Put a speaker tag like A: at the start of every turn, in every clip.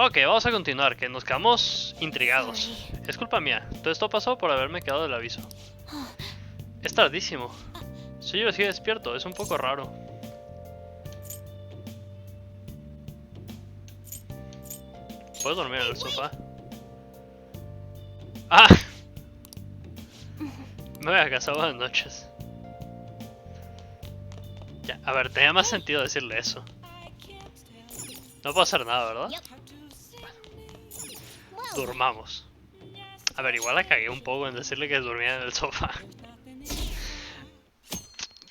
A: Ok, vamos a continuar, que nos quedamos intrigados. Es culpa mía, todo esto pasó por haberme quedado del aviso. Es tardísimo. Si yo sigo despierto, es un poco raro. ¿Puedo dormir en el sofá? ¡Ah! Me voy a casa, buenas noches. Ya, a ver, tenía más sentido decirle eso. No puedo hacer nada, ¿verdad? Bueno, durmamos. A ver, igual la cagué un poco en decirle que dormía en el sofá.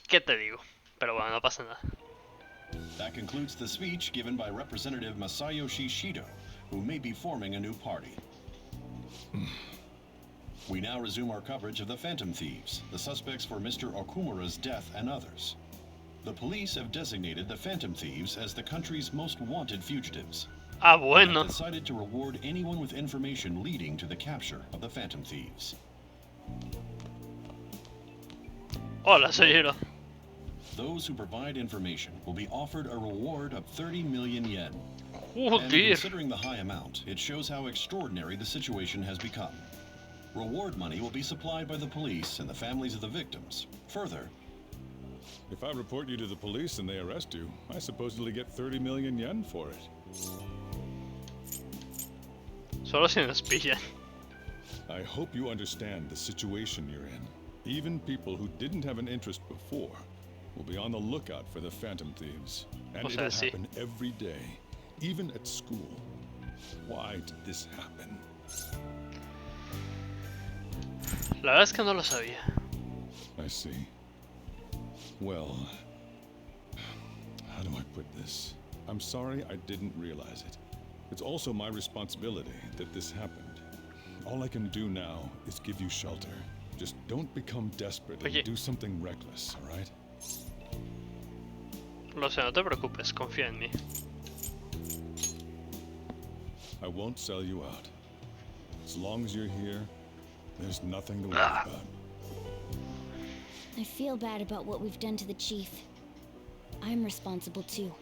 A: ¿Qué te digo? Pero bueno, no pasa nada.
B: That concludes the speech given by Representative Masayoshi Shido, who may be forming a new party. We now resume our coverage of the Phantom Thieves, the suspects for Mr. Okumura's death and others. The police have designated the Phantom Thieves as the country's most wanted fugitives.
A: Ah,
B: They
A: bueno.
B: have decided to reward anyone with information leading to the capture of the Phantom Thieves.
A: Hola, soy Hiro.
B: Those who provide information will be offered a reward of 30 million yen. And
A: Joder.
B: considering the high amount, it shows how extraordinary the situation has become. Reward money will be supplied by the police and the families of the victims. Further,
C: If I report you to the police and they arrest you, I supposedly get 30 million yen for it.
A: Solo si nos pillan.
C: I hope you understand the situation you're in. Even people who didn't have an interest before will be on the lookout for the Phantom Thieves. And
A: O sea,
C: it'll
A: sí.
C: happen every day, even at school. Why did this happen?
A: La verdad es que no lo sabía.
C: I see. Well, how do I put this? I'm sorry I didn't realize it. It's also my responsibility that this happened. All I can do now is give you shelter. Just don't become desperate
A: Oye.
C: and do something reckless, all right?
A: Lo sé, no te preocupes, confía en mí.
C: I won't sell you out. As long as you're here, there's nothing to worry about.
D: I feel bad about what we've done to the chief. I'm responsible too.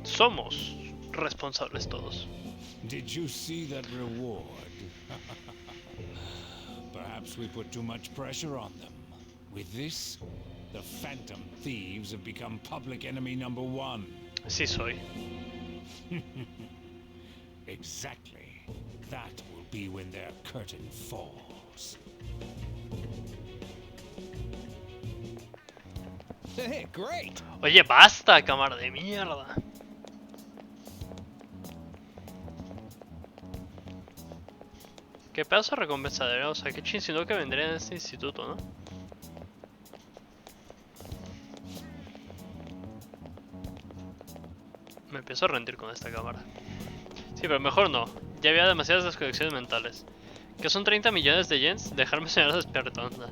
A: Somos responsables todos.
E: Did you see that reward? Perhaps we put too much pressure on them. With this, the Phantom Thieves have become public enemy number one.
A: Sí soy.
E: Exactly. That will be when their curtain falls.
F: Hey, great!
A: Oye, basta, cámara de mierda. Qué pedazo de recompensadero, o sea, qué chinsido que vendría en este instituto, ¿no? Me empiezo a rendir con esta cámara. Sí, pero mejor no. Ya había demasiadas desconexiones mentales. ¿Qué son 30 millones de yens? Dejarme soñar despierto, anda.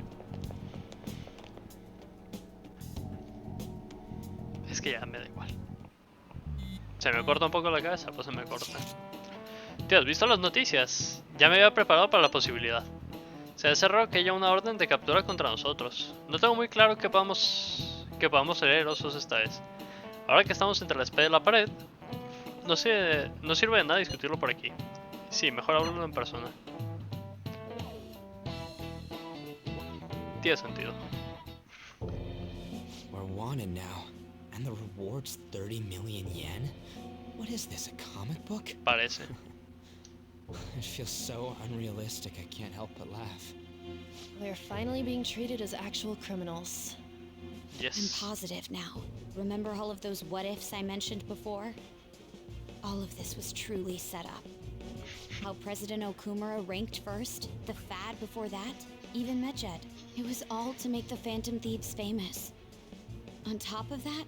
A: Es que ya me da igual. Se me corta un poco la cabeza, pues se me corta. Tío, ¿has visto las noticias? Ya me había preparado para la posibilidad. Se ha cerrado que haya una orden de captura contra nosotros. No tengo muy claro que podamos ser herosos esta vez. Ahora que estamos entre la espada y la pared, no sirve de nada discutirlo por aquí. Sí, mejor hablarlo en persona. Tiene sentido.
F: We're wanted now, and the reward's 30 million yen? What is this, a comic book?
A: Parece.
F: It feels so unrealistic, I can't help but laugh.
G: They're finally being treated as actual criminals.
A: Yes.
D: I'm positive now. Remember all of those what-ifs I mentioned before? All of this was truly set up. How President Okumura ranked first, the fad before that, even Medjed. It was all to make the Phantom Thieves famous. On top of that,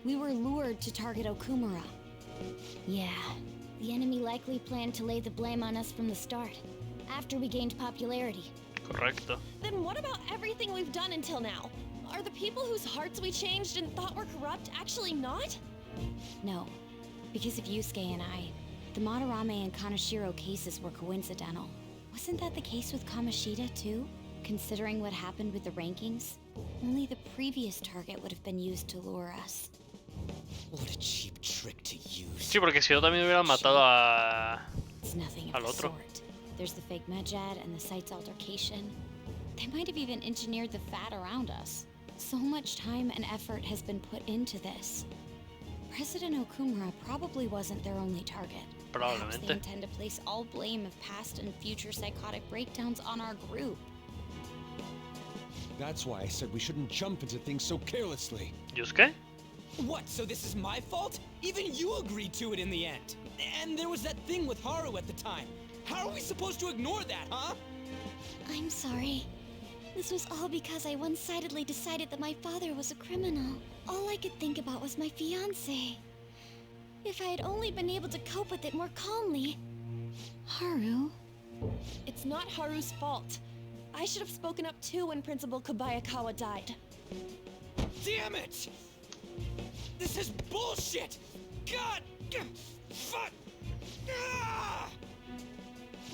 D: we were lured to target Okumura. Yeah, the enemy likely planned to lay the blame on us from the start, after we gained popularity.
A: Correcto.
G: Then what about everything we've done until now? Are the people whose hearts we changed and thought were corrupt actually not?
D: No, because of Yusuke and I, the Madarame and Kanashiro cases were coincidental. Wasn't that the case with Kamoshida too? Considering what happened with the rankings, only the previous target would have been used to lure us.
F: What a cheap trick to use.
A: Sí, porque si yo también hubiera matado a...
D: It's nothing of
A: al
D: the
A: otro.
D: sort. There's the fake medjed and the site's altercation. They might have even engineered the fat around us. So much time and effort has been put into this. President Okumura probably wasn't their only target. Perhaps they
A: Probablemente.
D: intend to place all blame of past and future psychotic breakdowns on our group.
H: That's why I said we shouldn't jump into things so carelessly.
A: ¿Yusuke?
F: What, so this is my fault? Even you agreed to it in the end. And there was that thing with Haru at the time. How are we supposed to ignore that, huh?
D: I'm sorry. This was all because I one-sidedly decided that my father was a criminal. All I could think about was my fiancé. If I had only been able to cope with it more calmly. Haru?
G: It's not Haru's fault. I should have spoken up too when Principal Kobayakawa died.
F: Damn it! This is bullshit! God! Fuck! Ah!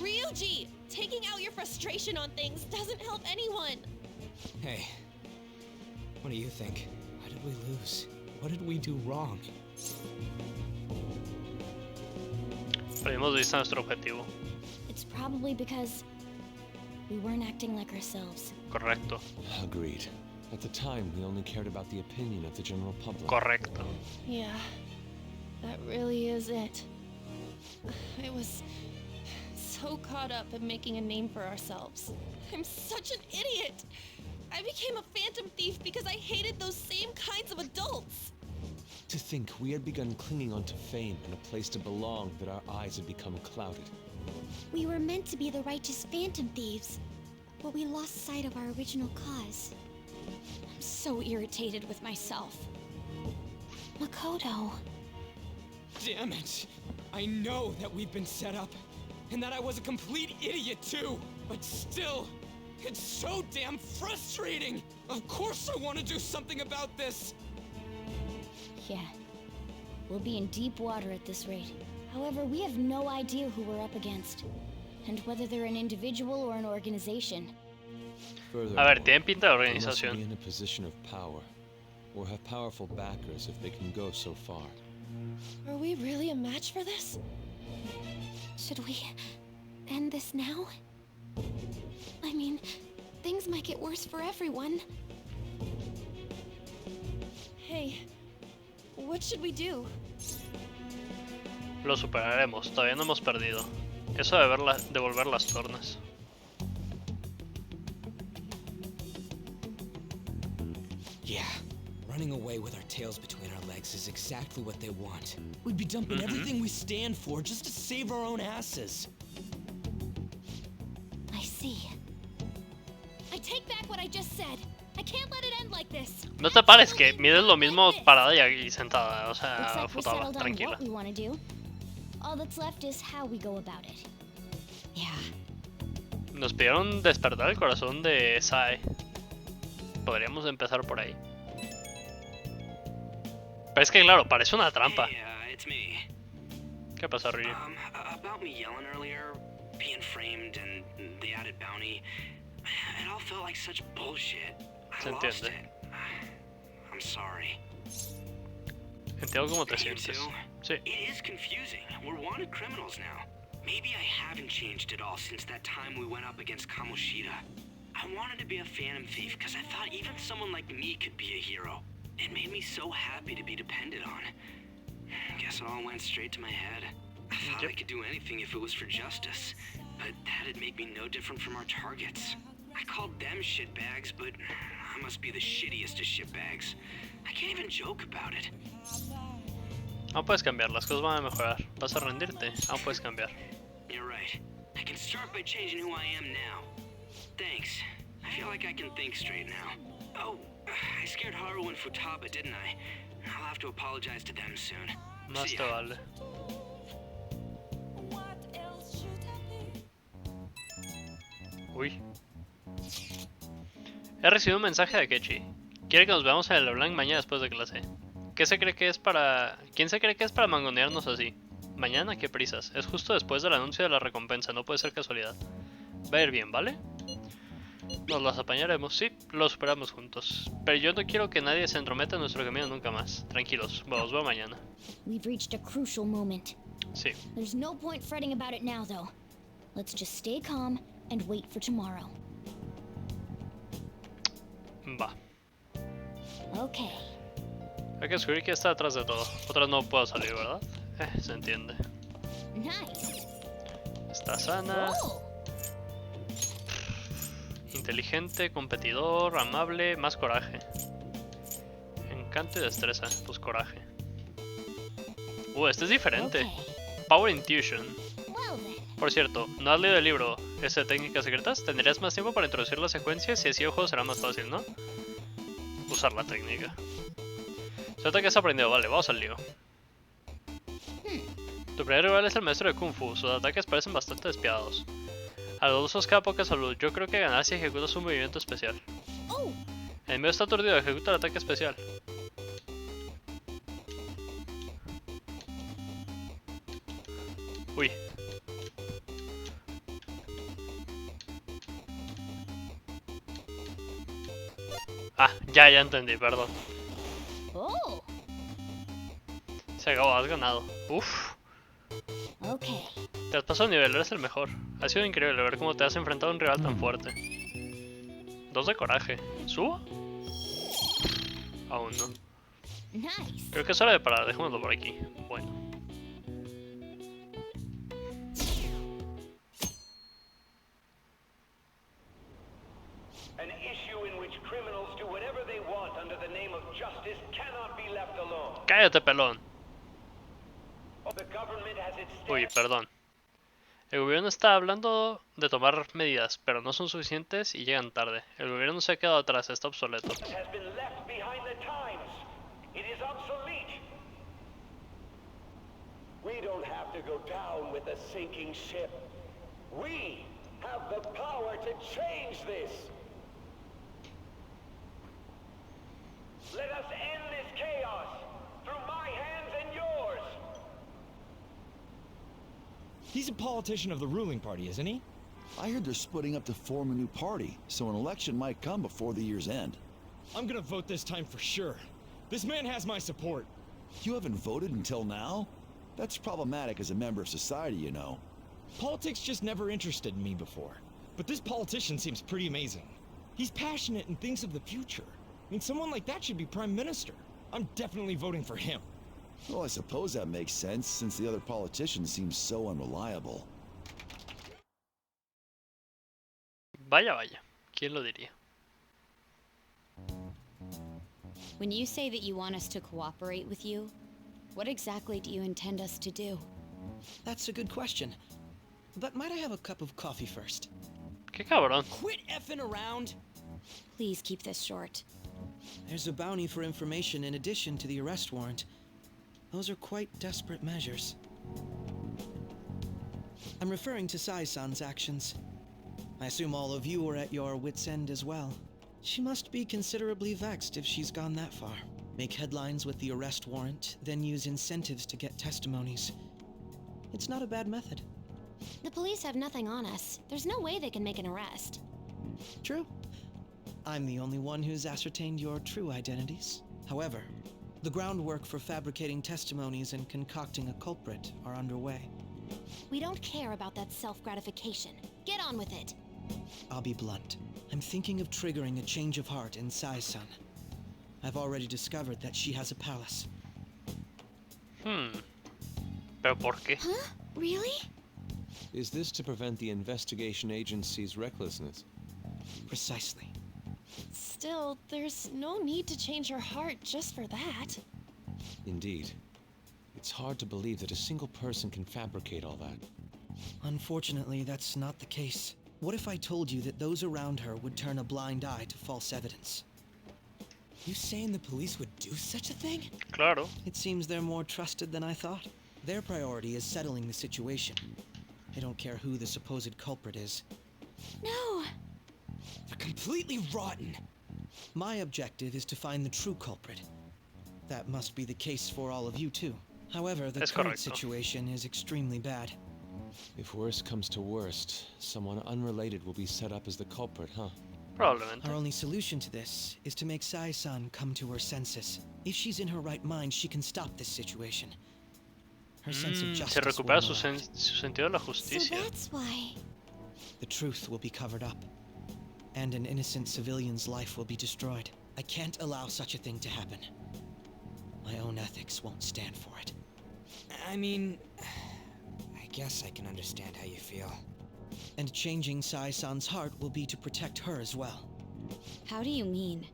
G: Ryuji! Taking out your frustration on things doesn't help anyone!
F: Hey, what do you think? Why did we lose? What did we do wrong?
A: Perdimos de vista nuestro objetivo.
D: It's probably because we weren't acting like ourselves.
A: Correcto.
H: Agreed. At the time, we only cared about the opinion of the general public.
A: Correcto.
G: Yeah, that really is it. I was so caught up in making a name for ourselves. I'm such an idiot! I became a phantom thief because I hated those same kinds of adults!
H: To think we had begun clinging onto fame and a place to belong that our eyes had become clouded.
D: We were meant to be the righteous phantom thieves, but we lost sight of our original cause. I'm so irritated with myself. Makoto.
F: Damn it! I know that we've been set up, and that I was a complete idiot too, but still, it's so damn frustrating! Of course I want to do something about this!
D: Yeah. We'll be in deep water at this rate. However, we have no idea who we're up against, and whether they're an individual or an organization.
A: A ver, tienen pinta de
H: They must be
A: organización.
H: in a position of power, or have powerful backers if they can go so far.
G: Are we really a match for this?
D: Should we end this now? I mean, things might get worse for everyone.
G: Hey, what should we do?
A: Lo superaremos, todavía no hemos perdido. Eso de devolver las tornas.
F: Yeah, running away with our tails between our legs is exactly what they want. We'd be dumping everything we stand for just to save our own asses.
D: I see.
G: I take back what I just said. I can't let it end like this.
A: No te pares que mides lo mismo parada y aquí sentada, o sea,
D: Looks like we're
A: futada,
D: settled on
A: tranquila.
D: what we want to do. All that's left is how we go about it. Yeah.
A: Nos pidieron despertar el corazón de Sae. Podríamos empezar por ahí. Pero es que claro, parece una trampa.
I: Hey, it's me.
A: ¿Qué pasa, Ryu?
I: About me yelling earlier, being framed, and the added bounty, it all felt like such bullshit.
A: Se
I: I lost
A: entiende.
I: it. I'm sorry.
A: Entiendo cómo te
I: You
A: sientes.
I: too?
A: Sí.
I: It is confusing. We're wanted criminals now. Maybe I haven't changed at all since that time we went up against Kamoshida. I wanted to be a phantom thief because I thought even someone like me could be a hero. It made me so happy to be depended on. Guess it all went straight to my head. I thought I could do anything if it was for justice, but that'd make me no different from our targets. I called them shitbags, but I must be the shittiest of shitbags. I can't even joke about it.
A: Aún puedes cambiar, las cosas van a mejorar. ¿Vas a rendirte? Aún puedes cambiar.
I: You're right. I can start by changing who I am now. Thanks. I feel like I can think straight now. Oh, I scared Haru and Futaba, didn't I? I'll have to apologize to them soon.
A: Más
I: See
A: te
I: ya.
A: vale. Uy. He recibido un mensaje de Kechi. Quiere que nos veamos en el LeBlanc mañana después de clase. ¿Qué se cree que es para... ¿Quién se cree que es para mangonearnos así? Mañana, qué prisas. Es justo después del anuncio de la recompensa, no puede ser casualidad. Va a ir bien, ¿vale? Nos las apañaremos, sí, lo superamos juntos. Pero yo no quiero que nadie se entrometa en nuestro camino nunca más. Tranquilos, vamos, va mañana.
D: We've reached a crucial moment.
A: Sí.
D: There's no point fretting about it now, though. Let's just stay calm and wait for tomorrow.
A: Va.
D: Okay.
A: Hay que descubrir quién está detrás de todo. Otra no puedo salir, ¿verdad? Se entiende.
D: Nice.
A: Está sana.
D: Oh.
A: Inteligente, competidor, amable, más coraje. Encanto y destreza, pues coraje. Este es diferente.
D: Okay.
A: Power Intuition.
D: Well then.
A: Por cierto, ¿no has leído el libro ese de técnicas secretas? Tendrías más tiempo para introducir las secuencias y así el juego será más fácil, ¿no? Usar la técnica. Suelta que has aprendido, vale, vamos al lío. Tu primer rival es el maestro de Kung Fu, sus ataques parecen bastante despiadados. A los usos queda poca salud, yo creo que ganarás si ejecutas un movimiento especial.
D: Oh.
A: El mío está aturdido, ejecuta el ataque especial. Uy. Ah, ya entendí, perdón.
D: Oh.
A: Se acabó, has ganado. Uf.
D: Okay.
A: Te has pasado nivel, eres el mejor. Ha sido increíble ver cómo te has enfrentado a un rival tan fuerte. 2 de coraje. ¿Subo? Aún no.
D: Nice.
A: Creo que es hora de parar, dejémoslo por aquí. Bueno.
J: An issue in which criminals do whatever they want under the name of justice cannot be left alone.
A: ¡Cállate, pelón!
J: The government has its
A: Uy,
J: steps.
A: perdón. El gobierno está hablando de tomar medidas, pero no son suficientes y llegan tarde. El gobierno se ha quedado atrás, está obsoleto.
J: Has been left behind the times. It is obsolete. We don't have to go down with a sinking ship. We have the power to change this. Let us end this chaos through my hands and yours.
F: He's a politician of the ruling party, isn't he?
K: I heard they're splitting up to form a new party, so an election might come before the year's end.
F: I'm gonna vote this time for sure. This man has my support.
K: You haven't voted until now? That's problematic as a member of society, you know.
F: Politics just never interested me before. But this politician seems pretty amazing. He's passionate and thinks of the future. I mean, someone like that should be prime minister. I'm definitely voting for him.
K: Well, I suppose that makes sense, since the other politicians seem so unreliable.
A: Vaya, vaya. ¿Quién lo diría?
D: When you say that you want us to cooperate with you, what exactly do you intend us to do?
L: That's a good question. But might I have a cup of coffee first?
A: Qué cabrón.
L: Quit effing around!
D: Please keep this short.
L: There's a bounty for information in addition to the arrest warrant. Those are quite desperate measures. I'm referring to Sai-san's actions. I assume all of you are at your wits' end as well. She must be considerably vexed if she's gone that far. Make headlines with the arrest warrant, then use incentives to get testimonies. It's not a bad method.
D: The police have nothing on us. There's no way they can make an arrest.
L: True. I'm the only one who's ascertained your true identities. However, the groundwork for fabricating testimonies and concocting a culprit are underway.
D: We don't care about that self-gratification. Get on with it.
L: I'll be blunt. I'm thinking of triggering a change of heart in Sai-san. I've already discovered that she has a palace.
A: ¿Pero por qué?
D: Huh? Really?
H: Is this to prevent the investigation agency's recklessness?
L: Precisely.
G: Still, there's no need to change her heart just for that.
H: Indeed. It's hard to believe that a single person can fabricate all that.
L: Unfortunately, that's not the case. What if I told you that those around her would turn a blind eye to false evidence?
F: You saying the police would do such a thing?
A: Claro.
L: It seems they're more trusted than I thought. Their priority is settling the situation. They don't care who the supposed culprit is.
D: No!
F: They're completely rotten.
L: My objective is to find the true culprit. That must be the case for all of you too. However, the current
A: correcto.
L: situation is extremely bad.
H: If worst comes to worst, someone unrelated will be set up as the culprit, huh?
A: Probablemente.
L: Our only solution to this is to make Sai-san come to her senses. If she's in her right mind, she can stop this situation. Her sense of
A: Se
L: justice
A: recupera
L: will know
A: su sentido de la
D: So
A: justicia.
D: that's why.
L: the truth will be covered up, and an innocent civilian's life will be destroyed. I can't allow such a thing to happen. My own ethics won't stand for it.
F: I mean, I guess I can understand how you feel.
L: And changing Sai-san's heart will be to protect her as well.
D: How do you mean?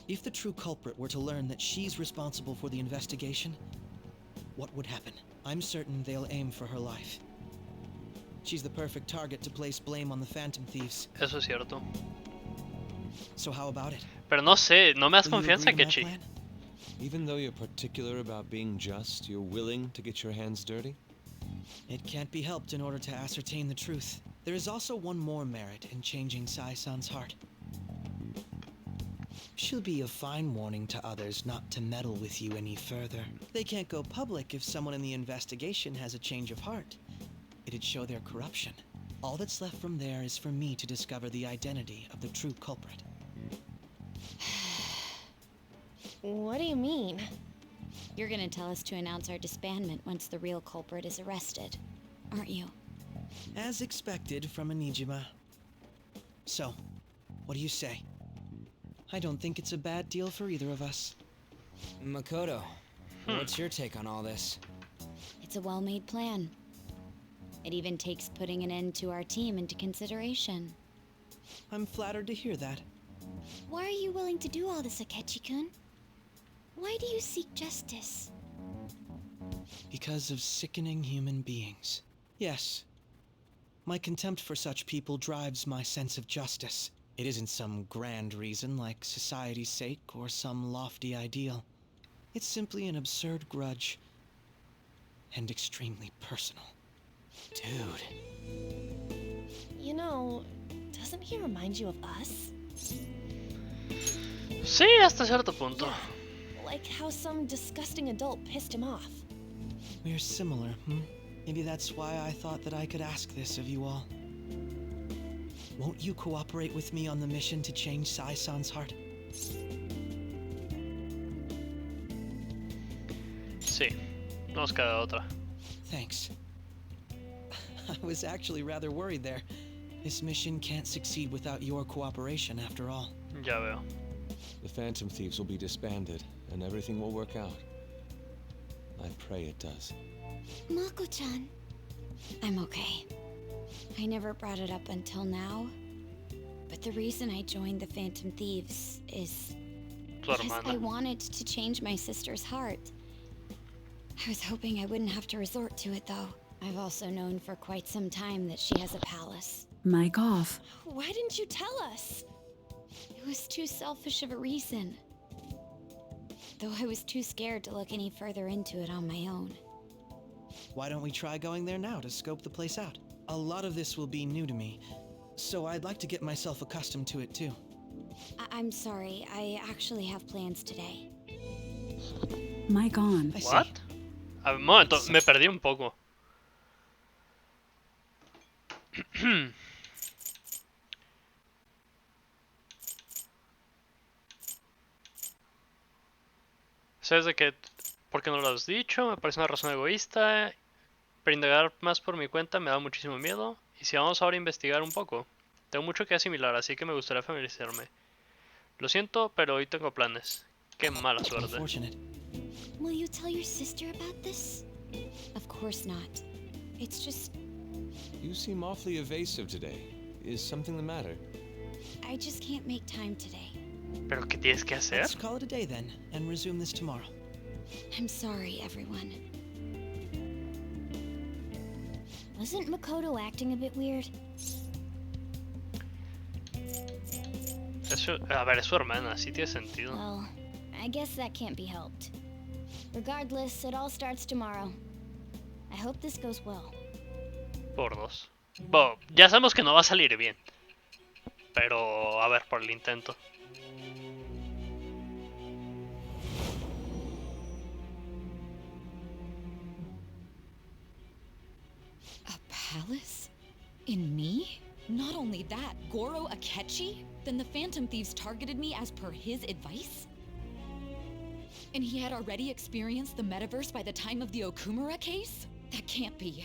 L: If the true culprit were to learn that she's responsible for the investigation, what would happen? I'm certain they'll aim for her life. She's the perfect target to place blame on the Phantom Thieves.
A: Eso es cierto.
L: So how about it?
A: Pero no sé, no me das
L: Will you
A: confianza,
L: agree to my
A: Kechi.
L: plan?
H: Even though you're particular about being just, you're willing to get your hands dirty?
L: It can't be helped in order to ascertain the truth. There is also one more merit in changing Sai-san's heart. She'll be a fine warning to others not to meddle with you any further. They can't go public if someone in the investigation has a change of heart. It'd show their corruption. All that's left from there is for me to discover the identity of the true culprit.
G: What do you mean?
D: You're gonna tell us to announce our disbandment once the real culprit is arrested, aren't you?
L: As expected from a Nijima. So, what do you say? I don't think it's a bad deal for either of us.
F: Makoto, what's your take on all this?
D: It's a well-made plan. It even takes putting an end to our team into consideration.
L: I'm flattered to hear that.
D: Why are you willing to do all this, Akechi-kun? Why do you seek justice?
L: Because of sickening human beings. Yes. My contempt for such people drives my sense of justice. It isn't some grand reason like society's sake or some lofty ideal. It's simply an absurd grudge. And extremely personal.
F: Dude.
G: You know, doesn't he remind you of us?
A: Sí, hasta cierto punto.
G: Yeah, like how some disgusting adult pissed him off.
L: We're similar, Maybe that's why I thought that I could ask this of you all. Won't you cooperate with me on the mission to change Sai-san's heart?
A: Sí, no nos queda otra.
L: Thanks. I was actually rather worried there. This mission can't succeed without your cooperation, after all.
A: Ya veo.
H: The Phantom Thieves will be disbanded, and everything will work out. I pray it does.
D: Mako-chan. I'm okay. I never brought it up until now, but the reason I joined the Phantom Thieves is
A: Tu
D: because I
A: hermana.
D: wanted to change my sister's heart. I was hoping I wouldn't have to resort to it, though. I've also known for quite some time that she has a palace.
M: Mic off.
G: Why didn't you tell us?
D: It was too selfish of a reason. Though I was too scared to look any further into it on my own.
L: Why don't we try going there now to scope the place out? A lot of this will be new to me, so I'd like to get myself accustomed to it too.
D: I'm sorry, I actually have plans today.
M: Mic on.
L: I see.
A: What? A ver, un momento, me perdí un poco. ¿Sabes de qué? ¿Por qué no lo has dicho? Me parece una razón egoísta. Pero indagar más por mi cuenta me da muchísimo miedo. Y si vamos ahora a investigar un poco. Tengo mucho que asimilar, así que me gustaría familiarizarme. Lo siento, pero hoy tengo planes. Qué mala suerte.
L: Unfortunate.
D: Will you tell your sister about this? Of course not. It's just,
H: You seem awfully evasive today. Is something the matter?
D: I just can't make time today.
A: ¿Pero qué tienes que hacer?
L: Let's call it a day then, and resume this tomorrow.
D: I'm sorry, everyone. Wasn't Makoto acting a bit weird?
A: A ver, es su hermana, sí tiene sentido.
D: Well, I guess that can't be helped. Regardless, it all starts tomorrow. I hope this goes well.
A: Por dos. Bueno, ya sabemos que no va a salir bien. Pero, a ver, por el intento.
D: A palace? In me? Not only that, Goro Akechi? Then the Phantom Thieves targeted me as per his advice? And he had already experienced the metaverse by the time of the Okumura case? That can't be.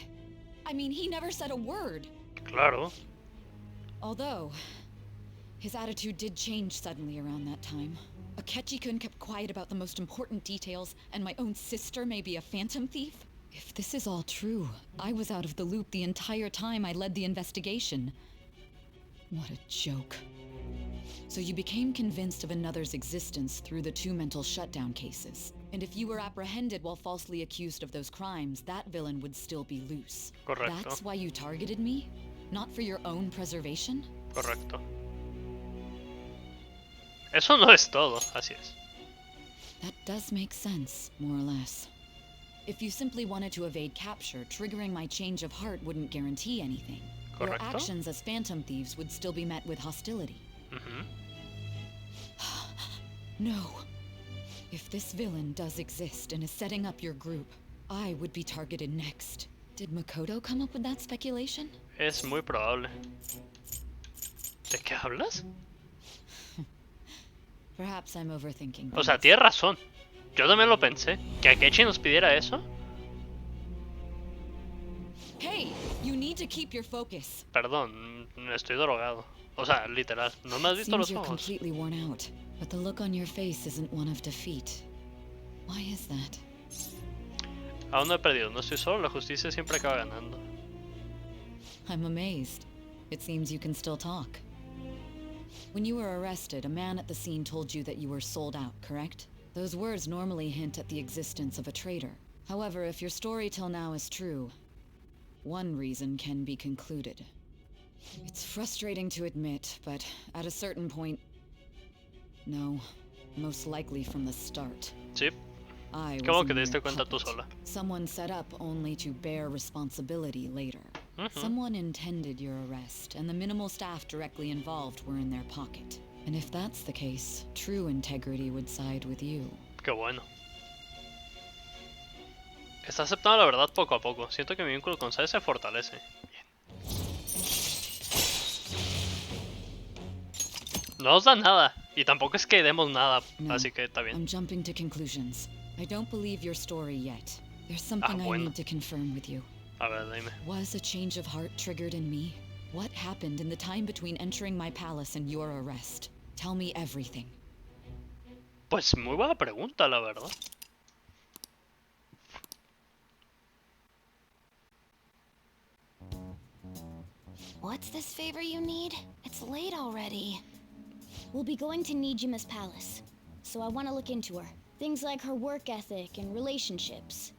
D: I mean, he never said a word.
A: Claro.
D: Although, his attitude did change suddenly around that time. Akechi-kun kept quiet about the most important details, and my own sister may be a phantom thief? If this is all true, I was out of the loop the entire time I led the investigation. What a joke. So you became convinced of another's existence through the 2 mental shutdown cases. And if you were apprehended while falsely accused of those crimes, that villain would still be loose.
A: Correcto.
D: That's why you targeted me? Not for your own preservation?
A: Correcto. Eso no es todo, así es.
D: That does make sense, more or less. If you simply wanted to evade capture, triggering my change of heart wouldn't guarantee anything. Your
A: Correcto.
D: actions as phantom thieves would still be met with hostility. No. If this villain does exist and is setting up your group, I would be targeted next. Did Makoto come up with that speculation?
A: Es muy probable. ¿De qué hablas?
D: Perhaps I'm overthinking
A: O sea,
D: things.
A: tienes razón. Yo también lo pensé. ¿Que Akechi nos pidiera eso?
D: Hey, you need to keep your focus.
A: Perdón, estoy drogado. O sea, literal. ¿No me has visto
D: Seems
A: los
D: you're
A: ojos?
D: completely worn out, but the look on your face isn't one of defeat. Why is that?
A: Aún no he perdido. No estoy solo. La justicia siempre acaba ganando.
D: I'm amazed. It seems you can still talk. When you were arrested, a man at the scene told you that you were sold out, correct? Those words normally hint at the existence of a traitor. However, if your story till now is true, one reason can be concluded. It's frustrating to admit, but at a certain point... No, most likely from the start.
A: Sí.
D: I
A: ¿Cómo
D: was
A: que
D: a
A: te diste
D: mere
A: cuenta tú
D: puppet.
A: sola?
D: Someone set up only to bear responsibility later. Someone intended your arrest, and the minimal staff directly involved were in their pocket. And if that's the case, true integrity would side with you.
A: Qué bueno. Está aceptando la verdad poco a poco. Siento que mi vínculo con Sae se fortalece. No nos dan nada. Y tampoco es que demos nada.
D: No,
A: Así que está bien.
D: I'm jumping to conclusions. I don't believe your story yet. There's something I
A: bueno.
D: need to confirm with you.
A: A ver, dime.
D: Was a change of heart triggered in me? What happened in the time between entering my palace and your arrest? Tell me everything.
A: Pues muy buena pregunta, la verdad.
N: What's this favor you need? It's late already. We'll be going to Nijima's palace, so I want to look into her. Things like her work ethic and relationships.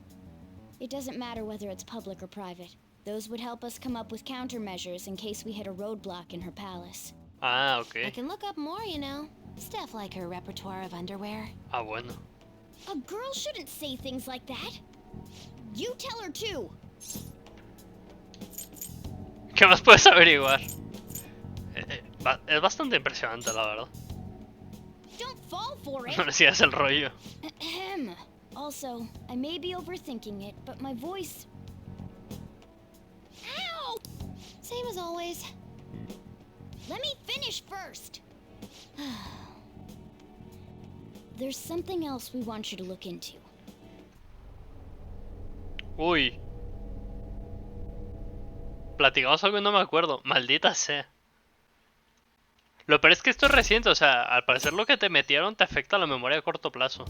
N: It doesn't matter whether it's public or private. Those would help us come up with countermeasures in case we hit a roadblock in her palace.
A: Ah, ok.
N: I can look up more, you know. Stuff like her repertoire of underwear.
A: Ah, bueno.
N: A girl shouldn't say things like that. You tell her too.
A: ¿Qué más puedes averiguar? Es bastante impresionante, la verdad.
N: Don't fall for it.
A: No decías el rollo.
N: Ahem. Also, I may be overthinking it, but my voice... Ow! Same as always. Let me finish first. There's something else we want you to look into.
A: Uy. Platicamos algo y no me acuerdo. Maldita sea. Lo peor es que esto es reciente, o sea, al parecer lo que te metieron te afecta la memoria a corto plazo.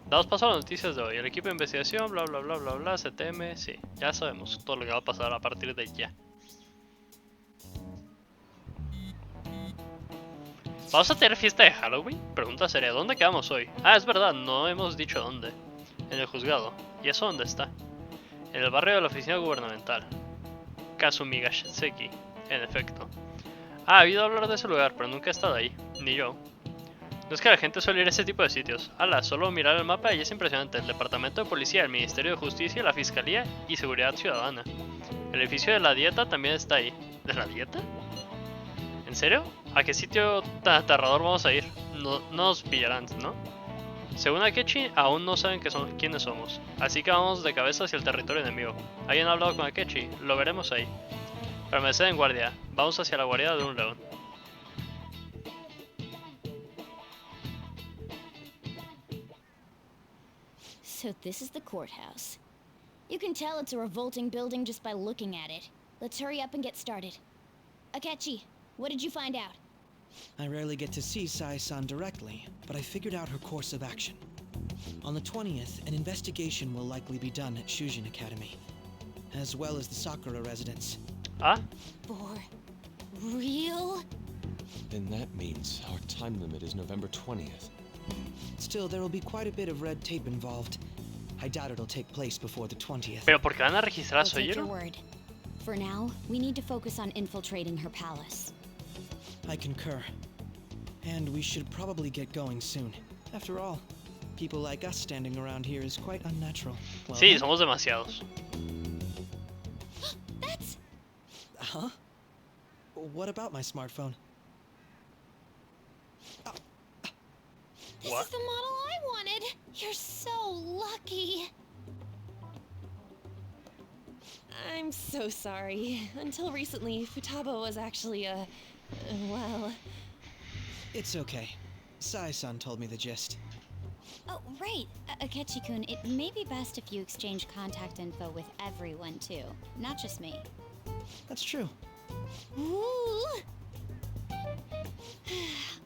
A: Damos paso a las noticias de hoy. El equipo de investigación, bla bla bla bla bla, se teme. Sí, ya sabemos todo lo que va a pasar a partir de ya. ¿Vamos a tener fiesta de Halloween? Pregunta seria, ¿dónde quedamos hoy? Ah, es verdad, no hemos dicho dónde. En el juzgado. ¿Y eso dónde está? En el barrio de la oficina gubernamental. Kazumigashitseki, en efecto. Ah, he oído hablar de ese lugar, pero nunca he estado ahí. Ni yo. No es que la gente suele ir a ese tipo de sitios. Ala, solo mirar el mapa y es impresionante. El departamento de policía, el ministerio de justicia, la fiscalía y seguridad ciudadana. El edificio de la dieta también está ahí. ¿De la dieta? ¿En serio? ¿A qué sitio tan aterrador vamos a ir? No nos pillarán, ¿no? Según Akechi, aún no saben quiénes somos. Así que vamos de cabeza hacia el territorio enemigo. ¿Alguien ha hablado con Akechi? Lo veremos ahí. Permanecer en guardia. Vamos hacia la guarida de un león.
N: So this is the courthouse. You can tell it's a revolting building just by looking at it. Let's hurry up and get started. Akechi, what did you find out?
L: I rarely get to see Sai-san directly, but I figured out her course of action. On the 20th, an investigation will likely be done at Shujin Academy, as well as the Sakura residence.
A: Ah?
N: For real?
H: Then that means our time limit is November 20th.
L: Still, there will be quite a bit of red tape involved. I doubt it'll take place before the 20th.
A: Pero ¿por qué van a registrar a
D: We'll take your
A: Soyero?
D: word. For now, we need to focus on infiltrating her palace.
L: I concur. And we should probably get going soon. After all, people like us standing around here is quite unnatural. Well,
A: Sí, somos demasiados.
N: That's...
L: Huh? What about my smartphone?
N: This
A: What?
N: is the model I wanted! You're so lucky!
G: I'm so sorry. Until recently, Futaba was actually well...
L: It's okay. Sai-san told me the gist.
D: Oh, right. Akechi-kun, it may be best if you exchange contact info with everyone, too. Not just me.
L: That's true.
N: Ooh!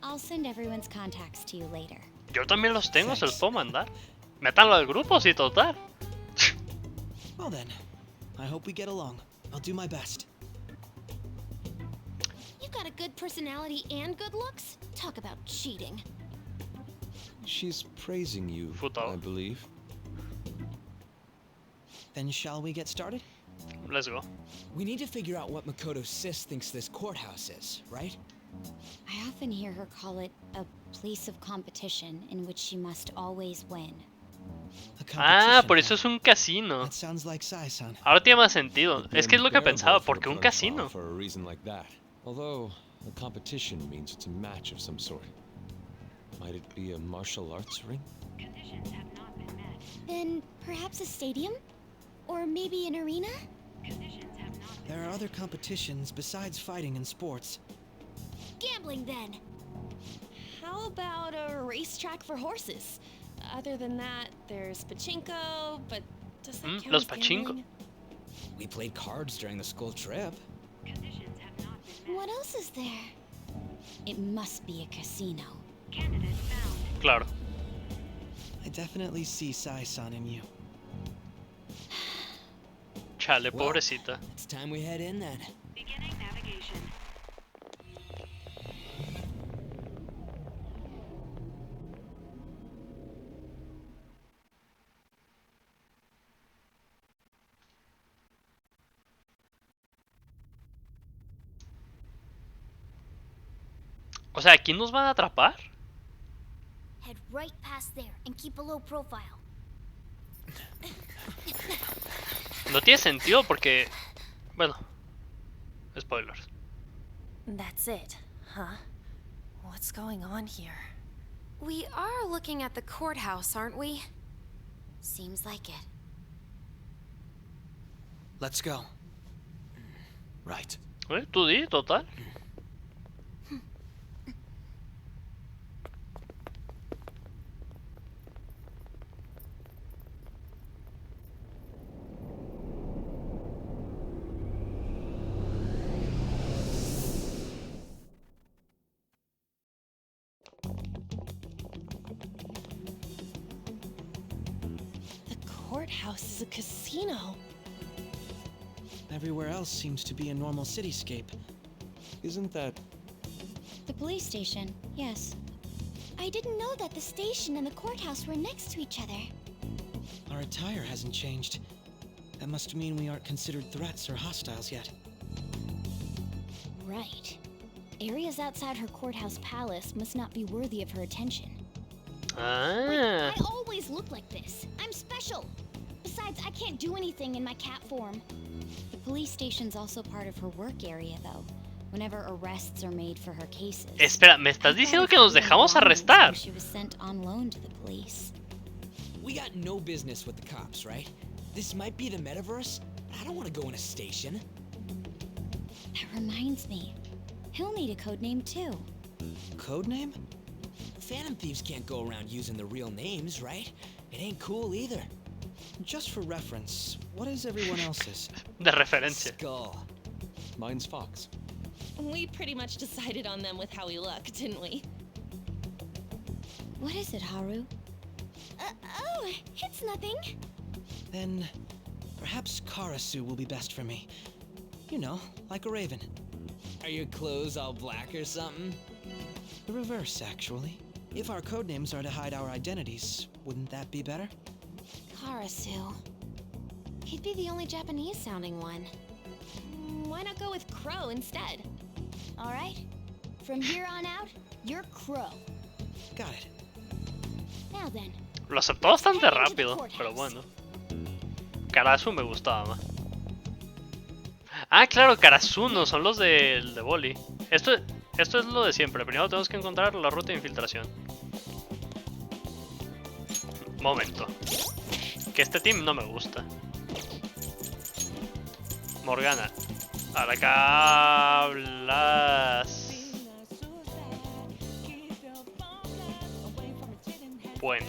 D: I'll send everyone's contacts to you later.
A: Yo también los tengo, se los
L: Thanks.
A: puedo mandar. Métanlo al grupo, sí, total.
L: Well then, I hope we get along. I'll do my best.
N: You've got a good personality and good looks? Talk about cheating.
H: She's praising you,
A: Futaba.
H: I believe.
L: Then shall we get started?
A: Let's go.
F: We need to figure out what Makoto Sis thinks this courthouse is, right?
D: I often hear her call it a place of competition in which she must always win.
L: A
A: Ah,
L: competition,
A: por eso
L: huh?
A: es un casino.
L: That sounds like Sai-san.
A: Ahora tiene más sentido. Es que es lo que
H: Bearable
A: pensaba,
H: for
A: ¿por
H: a
A: qué un
H: profile
A: casino?
H: For a reason like that. Although a competition means it's a match of some sort. Might it be a martial arts ring?
N: Then perhaps a stadium? Or maybe an arena?
L: There are other competitions besides fighting and sports.
N: Gambling then!
G: How about a racetrack for horses? Other than that, there's pachinko, but does that count
A: Los
G: as
A: pachinko.
G: gambling?
F: We played cards during the school trip.
N: What else is there?
D: It must be a casino.
A: Claro.
L: I definitely see Sai-san in you.
A: Chale,
F: Well,
A: pobrecita.
F: It's time we head in then.
A: O sea, ¿aquí nos van a atrapar?
N: Head right past there and keep a low profile.
A: No tiene sentido porque... Bueno. Spoilers.
G: That's it, huh? What's going on here?
O: We are looking at the courthouse, aren't we?
N: Seems like it.
L: Let's go. Right.
A: Tú di, total.
G: The courthouse is a casino.
L: Everywhere else seems to be a normal cityscape.
H: Isn't that...
D: The police station, yes.
N: I didn't know that the station and the courthouse were next to each other.
L: Our attire hasn't changed. That must mean we aren't considered threats or hostiles yet.
N: Right. Areas outside her courthouse palace must not be worthy of her attention. Wait,
A: Ah.
N: I always look like this. I'm special. Besides, I can't do anything in my cat form.
D: The police station's also part of her work area, though. Whenever arrests are made for her cases.
A: Espera, ¿me estás diciendo que nos dejamos arrestar?
D: She was sent on loan to the police.
F: We got no business with the cops, right? This might be the metaverse, but I don't want to go in a station.
D: Reminds me, he'll need a code name too.
L: Codename?
F: Phantom thieves can't go around using their real names, right? It ain't cool either.
L: Just for reference, what is everyone else's?
A: De referencia.
F: Skull.
H: Mine's Fox.
G: We pretty much decided on them with how we look, didn't we?
D: What is it, Haru?
N: Oh, it's nothing.
L: Then, perhaps Karasu will be best for me. You know, like a raven.
F: Are your clothes all black or something?
L: The reverse, actually. If our codenames are to hide our identities, wouldn't that be better?
O: Karasu. He'd be the only Japanese-sounding one.
G: Why not go with Crow instead?
N: All right. From here on out, you're Crow.
L: Got it.
N: Now then.
A: Lo aceptó bastante rápido, pero bueno. Karasu me gustaba más. Ah, claro, Karasuno son los de Boli. Esto es lo de siempre. Primero tenemos que encontrar la ruta de infiltración. Momento. Que este team no me gusta. Morgana. ¿Para qué hablas? Bueno.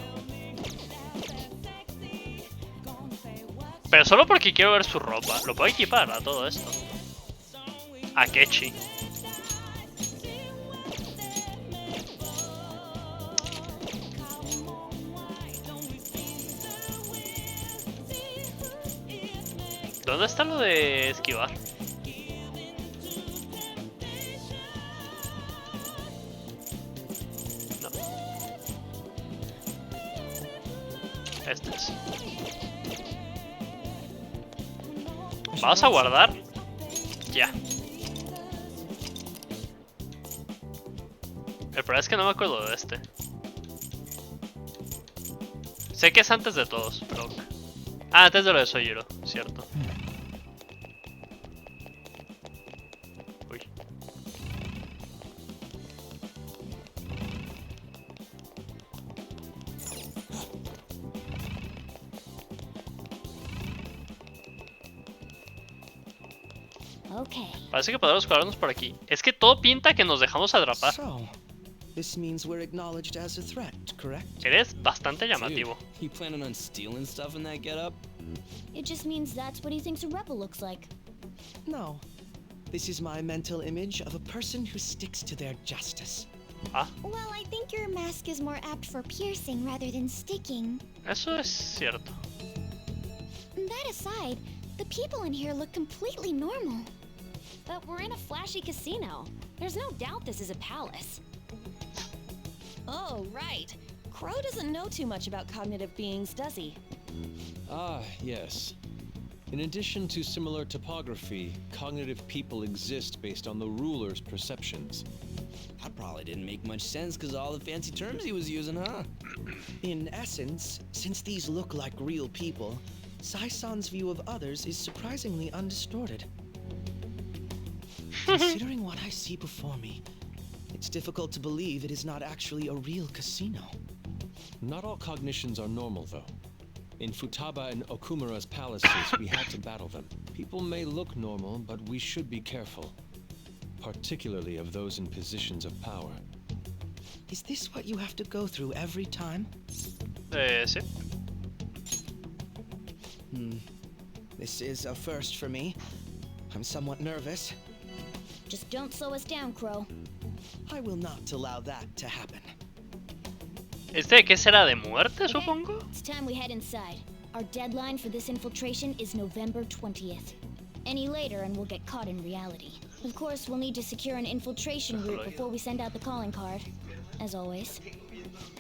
A: Pero solo porque quiero ver su ropa. Lo puedo equipar a todo esto. A Kechi. ¿Dónde está lo de esquivar? No. Este es. Vamos a guardar. Ya. El problema es que no me acuerdo de este. Sé que es antes de todos, pero... Ah, antes de lo de Sojiro, cierto. Uy.
N: Okay.
A: Parece que podemos cuadrarnos por aquí. Es que todo pinta que nos dejamos atrapar.
L: So, this means we're acknowledged as a threat, correct?
A: Eres bastante llamativo.
F: Dude, you planning on stealing stuff in that getup?
N: It just means that's what he thinks a rebel looks like.
L: No. This is my mental image of a person who sticks to their justice.
A: Ah,
N: Well, I think your mask is more apt for piercing rather than sticking.
A: eso es cierto.
N: That aside, the people in here look completely normal.
G: But we're in a flashy casino. There's no doubt this is a palace. Oh, right. Crow doesn't know too much about cognitive beings, does he?
H: Ah, yes. In addition to similar topography, cognitive people exist based on the ruler's perceptions.
F: That probably didn't make much sense because all the fancy terms he was using, huh?
L: In essence, since these look like real people, Sai-san's view of others is surprisingly undistorted. Considering what I see before me, it's difficult to believe it is not actually a real casino.
H: Not all cognitions are normal, though. In Futaba and Okumura's palaces, we had to battle them. People may look normal, but we should be careful. Particularly of those in positions of power.
L: Is this what you have to go through every time?
A: Sí.
L: This is a first for me. I'm somewhat nervous.
N: Just don't slow us down, Crow.
L: I will not allow that to happen.
A: ¿Este qué será? ¿De muerte, supongo?
N: It's time we head inside. Our deadline for this infiltration is November 20th. Any later and we'll get caught in reality. Of course, we'll need to secure an infiltration route before we send out the calling card. As always.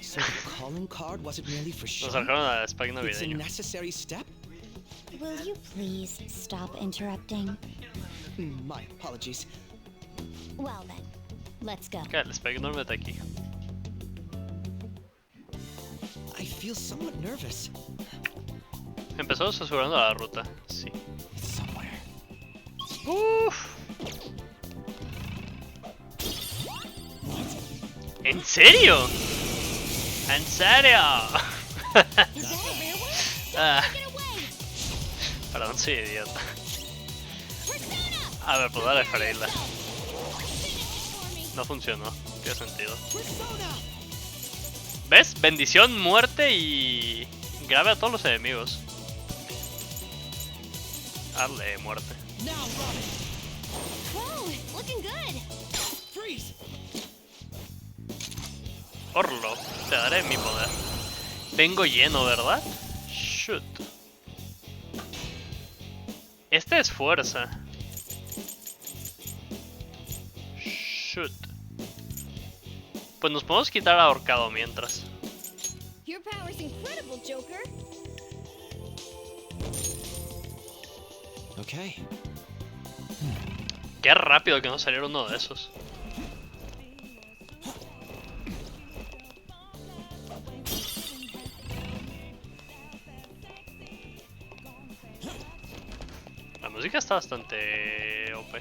L: So the calling card wasn't really for show?
A: Nos sacaron a Spike
L: It's a
A: navideño.
L: necessary step?
D: Will you please stop interrupting?
L: My apologies.
N: Well then, let's go.
A: Que el Spike enorme está aquí.
L: I feel somewhat nervous.
A: Empezamos asegurando la ruta. Sí.
L: It's somewhere.
A: Uff. ¿En serio? ¿En serio? Ah. Perdón, soy idiota. A ver, pues dale, freírla. No funcionó, tiene sentido. ¿Ves? Bendición, muerte y... grave a todos los enemigos. Dale, muerte. Orlo, te daré mi poder. Vengo lleno, ¿verdad? Shoot. Este es fuerza. Shoot. Pues nos podemos quitar ahorcado mientras.
N: Your power's incredible, Joker.
H: Okay.
A: Qué rápido que nos saliera uno de esos. La música está bastante OP.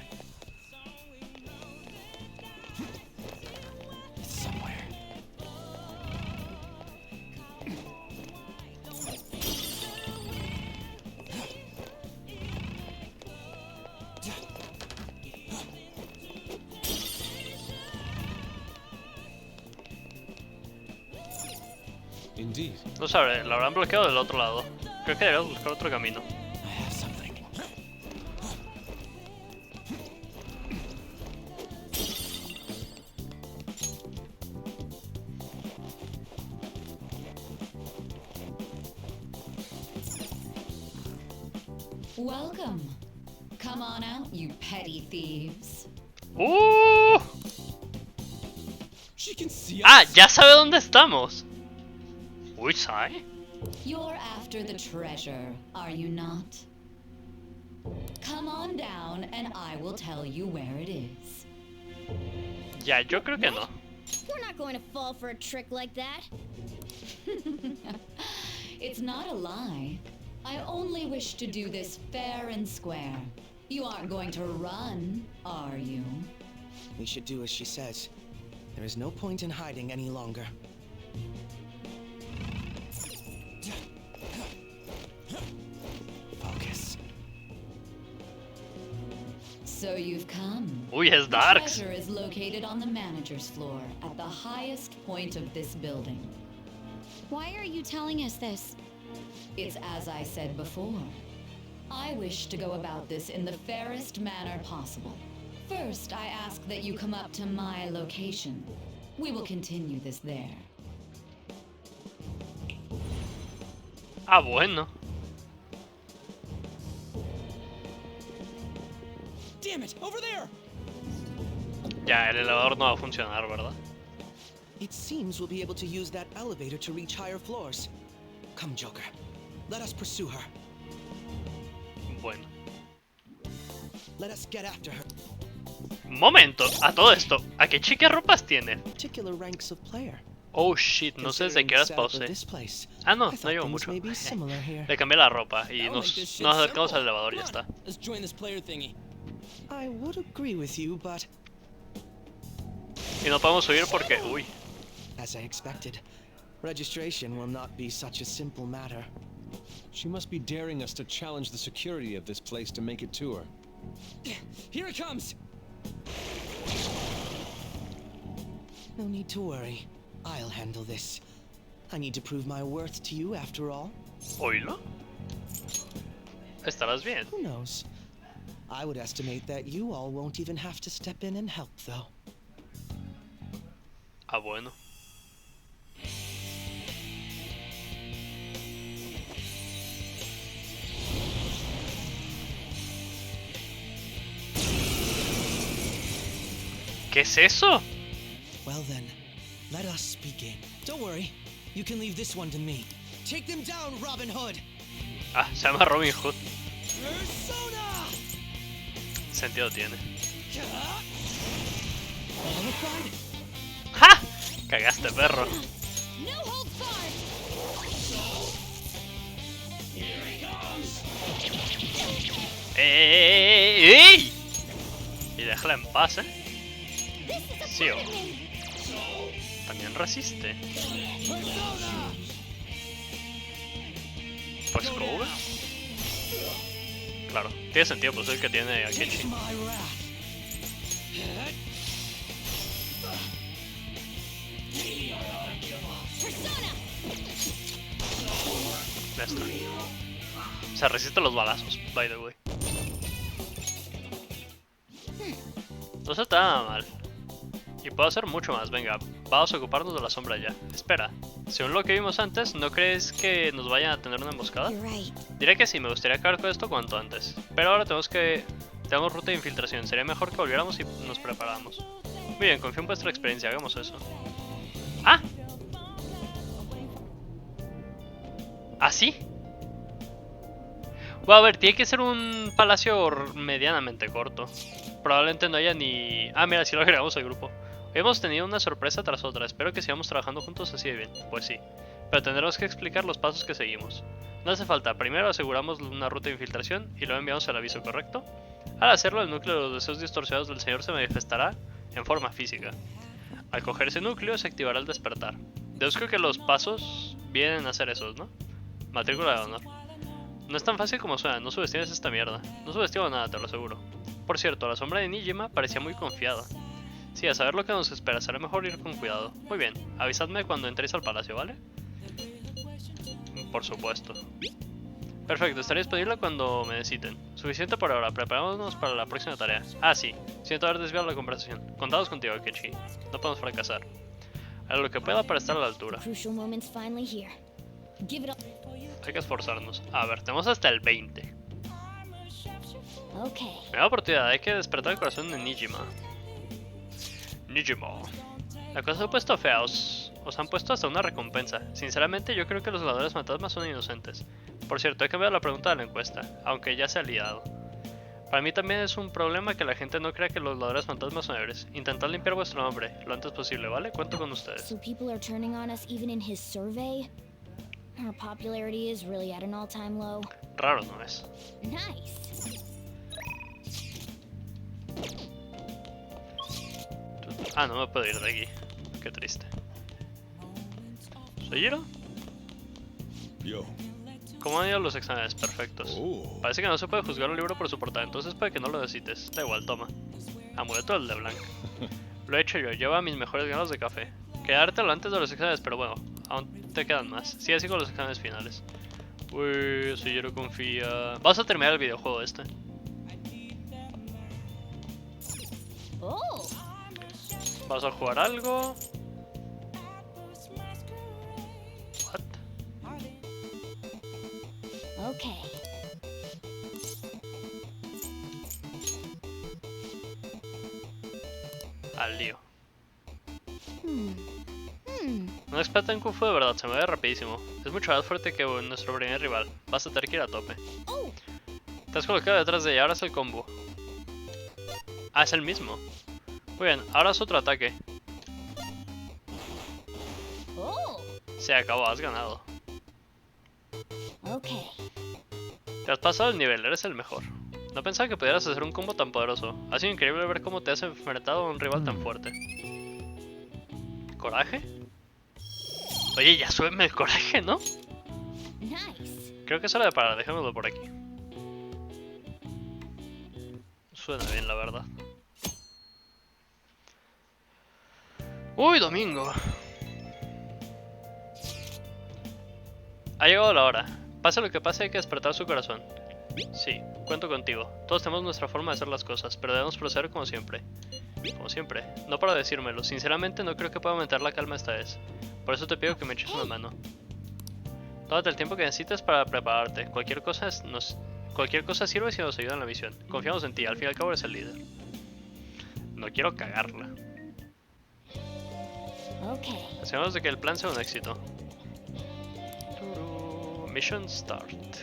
H: Indeed.
A: No sabré, lo habrán bloqueado del otro lado. Creo que deberíamos buscar otro camino.
P: Welcome. Come on out, you petty thieves.
F: She can see
A: Ah,
F: us.
A: ya sabe dónde estamos. Uy, ¿sabe?
P: You're after the treasure, are you not? Come on down and I will tell you where it is.
A: Ya, yo creo que no.
N: We're not going to fall for a trick like that.
P: It's not a lie. I only wish to do this fair and square. You aren't going to run, are you?
L: We should do as she says. There is no point in hiding any longer. Focus.
P: So you've come.
A: Uy, es
P: The
A: Darks.
P: treasure is located on the manager's floor at the highest point of this building.
N: Why are you telling us this?
P: It's as I said before. I wish to go about this in the fairest manner possible. First, I ask that you come up to my location. We will continue this there.
A: Ah, bueno.
F: Damn it, over there.
A: Ya, el elevador no va a funcionar, ¿verdad?
L: It seems we'll be able to use that elevator to reach higher floors. Come, Joker. Let us pursue her.
A: Bueno.
L: Let us get after her.
A: Momento, a todo esto, ¿a qué chica ropas tiene?
L: Particular ranks of player.
A: Oh shit, no sé desde qué horas pausé. Ah, no, no llevo mucho. Le cambié la ropa y nos acercamos al elevador y ya está.
F: Let's join this player thingy.
L: I would agree with you, but
A: Y no podemos subir porque, uy.
L: as I expected, registration will not be such a simple matter.
H: She must be daring us to challenge the security of this place to make it to her.
F: Here it comes.
L: No need to worry. I'll handle this. I need to prove my worth to you after all.
A: ¿Oílo? Estarás bien.
L: Who knows? I would estimate that you all won't even have to step in and help, though.
A: Ah, bueno. ¿Qué es eso?
L: Well then, let us begin. Don't worry, you can leave this one to me. Take them down, Robin Hood!
A: Ah, se llama Robin Hood.
L: Persona!
A: Sentido tiene.
L: Qualified?
A: ¡Ja! Cagaste, perro.
N: No holds barred.
A: ¡Ey! Y déjala en paz, ¿eh? Sí, o... También resiste. Pues cobre. Claro, tiene sentido, pues es el que tiene a Kenshi. Ya está. Se resiste a los balazos, by the way. No se está nada mal. Y puedo hacer mucho más, venga, vamos a ocuparnos de la sombra ya. Espera, según lo que vimos antes, ¿no crees que nos vayan a tener una emboscada? Diré que sí, me gustaría acabar con esto cuanto antes. Pero ahora tenemos ruta de infiltración, sería mejor que volviéramos y nos preparáramos. Muy bien, confío en vuestra experiencia, hagamos eso. ¡Ah! ¿Así? Bueno, a ver, tiene que ser un palacio medianamente corto. Probablemente no haya ni... Ah, mira, sí lo agregamos al grupo. Hemos tenido una sorpresa tras otra, espero que sigamos trabajando juntos así de bien. Pues sí, pero tendremos que explicar los pasos que seguimos. No hace falta, primero aseguramos una ruta de infiltración y luego enviamos el aviso, ¿correcto? Al hacerlo, el núcleo de los deseos distorsionados del señor se manifestará en forma física. Al coger ese núcleo se activará el despertar. Deduzco que los pasos vienen a ser esos, ¿no? Matrícula de honor. No es tan fácil como suena, no subestimes esta mierda. No subestimo nada, te lo aseguro. Por cierto, la sombra de Nijima parecía muy confiada. Sí, a saber lo que nos espera, será mejor ir con cuidado. Muy bien, avisadme cuando entréis al palacio, ¿vale? Por supuesto. Perfecto, estaré disponible cuando me necesiten. Suficiente por ahora, preparémonos para la próxima tarea. Ah, sí, siento haber desviado la conversación. Contamos contigo, Kechi. No podemos fracasar. Haré lo que pueda para estar a la altura. Hay que esforzarnos. A ver, tenemos hasta el 20. Nueva oportunidad, hay que despertar el corazón de Nijima. La cosa se ha puesto fea, os han puesto hasta una recompensa. Sinceramente, yo creo que los ladrones fantasmas son inocentes. Por cierto, he cambiado la pregunta de la encuesta, aunque ya se ha liado. Para mí también es un problema que la gente no crea que los ladrones fantasmas son héroes. Intentad limpiar vuestro nombre lo antes posible, ¿vale? Cuento con ustedes.
N: So people are turning on us even in his survey? Our popularity is really at an all-time low.
A: Raro no es.
N: Nice.
A: Ah, no me puedo ir de aquí. Qué triste. ¿Soy Hiro?
C: Yo.
A: ¿Cómo han ido los exámenes? Perfectos. Parece que no se puede juzgar un libro por su portada, entonces puede que no lo necesites. Da igual, toma. Amuleto del de blanco. Lo he hecho yo, lleva mis mejores granos de café. Quedártelo antes de los exámenes, pero bueno, aún te quedan más. Sí, así con los exámenes finales. Uy, si Hiro confía. Vamos a terminar el videojuego este. Vamos a jugar algo. What?
N: Okay.
A: Al lío. Un experto en Kung Fu de verdad, se mueve rapidísimo. Es mucho más fuerte que nuestro primer rival. Vas a tener que ir a tope. Te has colocado detrás de ella, ahora es el combo. Ah, es el mismo. Muy bien, ahora es otro ataque. Se acabó, has ganado. Te has pasado el nivel, eres el mejor. No pensaba que pudieras hacer un combo tan poderoso. Ha sido increíble ver cómo te has enfrentado a un rival tan fuerte. ¿Coraje? Oye, ya súbeme el coraje, ¿no? Creo que es hora de parar, dejémoslo por aquí. Suena bien, la verdad. Uy, domingo. Ha llegado la hora. Pase lo que pase, hay que despertar su corazón. Sí, cuento contigo. Todos tenemos nuestra forma de hacer las cosas, pero debemos proceder como siempre. Como siempre. No para decírmelo. Sinceramente no creo que pueda aumentar la calma esta vez. Por eso te pido que me eches una mano. Tómate el tiempo que necesites para prepararte. Cualquier cosa sirve si nos ayuda en la misión. Confiamos en ti, al fin y al cabo eres el líder. No quiero cagarla. Aseguramos de que el plan sea un éxito. Mission Start.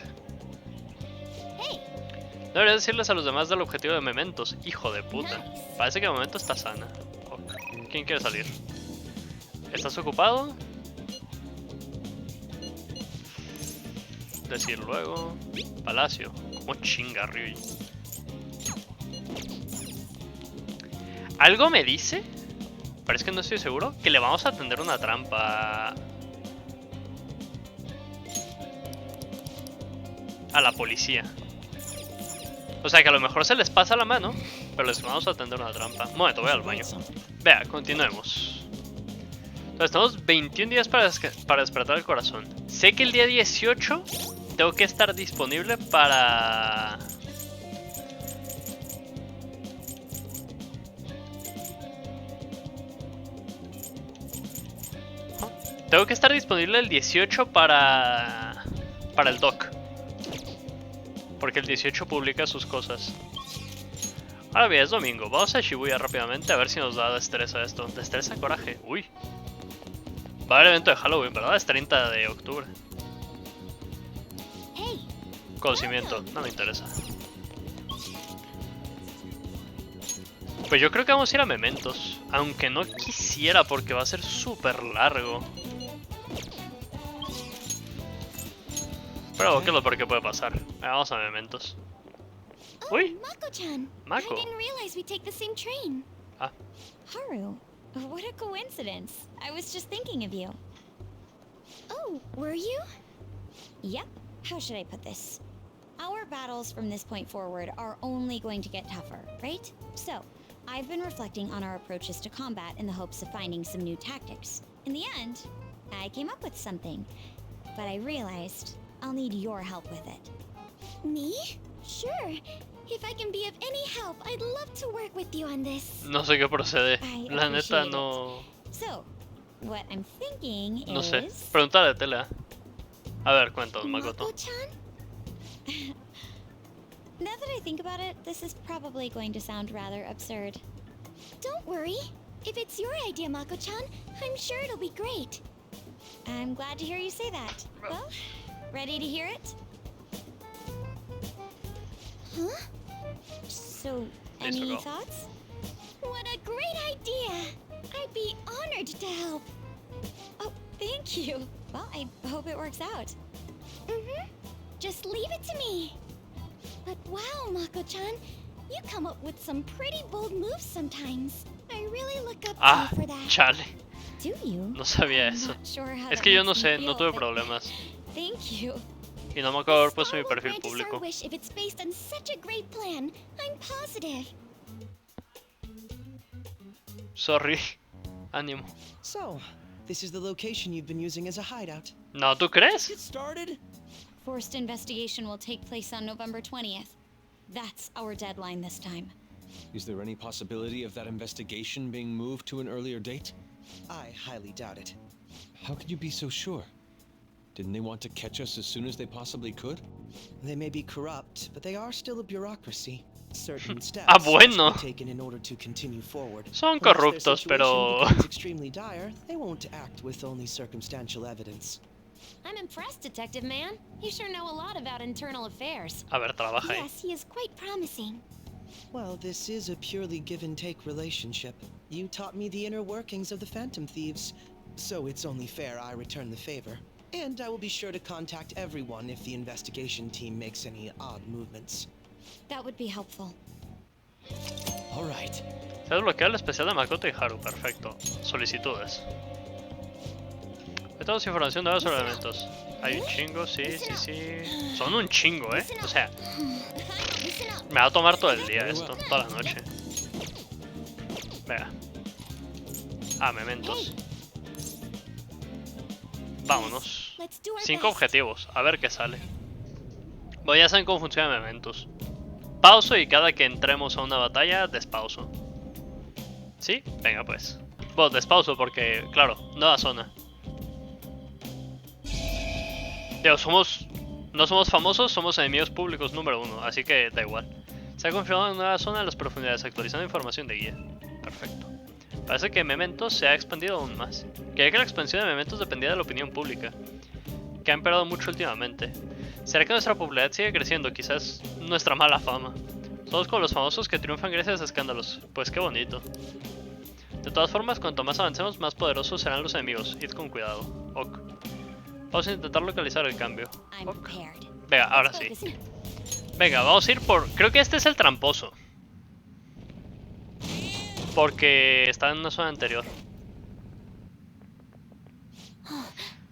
A: Debería decirles a los demás del objetivo de Mementos. Hijo de puta. Parece que Memento está sana. ¿Quién quiere salir? ¿Estás ocupado? Decir luego. Palacio. Como chinga, Ryuji. Algo me dice, pero es que no estoy seguro, que le vamos a tender una trampa a la policía. O sea que a lo mejor se les pasa la mano, pero les vamos a atender una trampa. Un momento, voy al baño. Vea, continuemos. Entonces tenemos 21 días para despertar el corazón. Sé que el día 18 tengo que estar disponible para... Tengo que estar disponible el 18 para el doc. Porque el 18 publica sus cosas. Ahora bien, es domingo. Vamos a Shibuya rápidamente a ver si nos da destreza esto. Destreza, coraje. Uy. Va a haber evento de Halloween, ¿verdad? Es 30 de octubre. Conocimiento. No me interesa. Pues yo creo que vamos a ir a Mementos. Aunque no quisiera porque va a ser súper largo. Pero ¿qué es lo peor que puede pasar? Vamos a Mementos. Uy.
N: Mako-chan.
A: Mako.
N: I didn't realize we take the same train.
A: Ah.
D: Haru, what a coincidence. I was just thinking of you.
N: Oh, were you?
D: Yep. How should I put this? Our battles from this point forward are only going to get tougher, right? So, I've been reflecting on our approaches to combat in the hopes of finding some new tactics. In the end, I came up with something, but I realized I'll need your help with it.
N: Me? Sure. If I can be of any help, I'd love to work with you on this.
A: No sé qué procede.
D: I
A: La neta
D: appreciate
A: no...
D: So, what I'm thinking
A: No
D: is...
A: sé. Pregúntale a Tela. A ver, cuéntanos, Makoto.
N: Mako-chan?
D: Now that I think about it, this is probably going to sound rather absurd.
N: Don't worry. If it's your idea, Mako-chan, I'm sure it'll be great.
D: I'm glad to hear you say that. Well, ready to hear it?
N: Huh?
D: So,
A: Listo,
D: any
A: go.
D: thoughts?
N: What a great idea! I'd be honored to help.
D: Oh, thank you. Well, I hope it works out.
N: Mm-hmm. Just leave it to me. But wow, Mako-chan, you come up with some pretty bold moves sometimes. I really look up to you for that.
A: Chale.
D: Do you?
A: No sabía
D: I'm
A: eso.
D: not sure how
A: Es
D: that
A: que yo
D: makes
A: no
D: me
A: sé, no
D: feel,
A: tuve
D: but
A: problemas.
N: Thank you.
A: Y no me acuerdo haber
N: The
A: puesto mi
N: star will
A: perfil
N: grant us our
A: público.
N: wish if it's based on such a great plan. I'm positive.
A: Sorry. Ánimo.
L: So, this is the location you've been using as a hideout.
A: No, ¿tú crees?
L: Get started.
D: Forced investigation will take place on November 20th. That's our deadline this time.
H: Is there any possibility of that investigation being moved to an earlier date?
L: I highly doubt it.
H: How can you be so sure? Didn't they want to catch us as soon as they possibly could?
L: They may be corrupt, but they are still a bureaucracy. Certain steps
A: Ah, bueno.
L: must be taken in order to continue forward.
A: Son
L: Unless their
A: corruptos,
L: situation
A: pero...
L: becomes extremely dire, they won't act with only circumstantial evidence.
O: I'm impressed, Detective Man. You sure know a lot about internal affairs.
A: A ver, trabaja ahí.
N: Yes, he is quite promising.
L: Well, this is a purely give-and-take relationship. You taught me the inner workings of the Phantom Thieves, so it's only fair I return the favor. And I will be sure to contact everyone if the investigation team makes any odd movements.
D: That would be helpful.
L: All right.
A: Se ha desbloqueado el especial de Makoto y Haru. Perfecto. Solicitudes. Tenemos información nueva sobre elementos. Hay un chingo, sí. Son un chingo, O sea, me va a tomar todo el día esto, toda la noche. Venga. Ah, mementos. Vámonos. 5 objetivos, a ver qué sale. Bueno, ya saben cómo funciona mementos. Pauso y cada que entremos a una batalla, despauso. ¿Sí? Venga pues. Bueno, despauso porque, claro, nueva zona. Digo, no somos famosos, somos enemigos públicos número 1, así que da igual. Se ha confirmado una nueva zona en las profundidades, actualizando información de guía. Perfecto. Parece que Mementos se ha expandido aún más. Creía que la expansión de Mementos dependía de la opinión pública, que ha empeorado mucho últimamente. ¿Será que nuestra popularidad sigue creciendo? Quizás nuestra mala fama. Somos como los famosos que triunfan gracias a escándalos. Pues qué bonito. De todas formas, cuanto más avancemos, más poderosos serán los enemigos. Id con cuidado. Ok. Vamos a intentar localizar el cambio. Ok. Venga, ahora sí. Venga, vamos a ir por... Creo que este es el tramposo. Porque está en una zona anterior.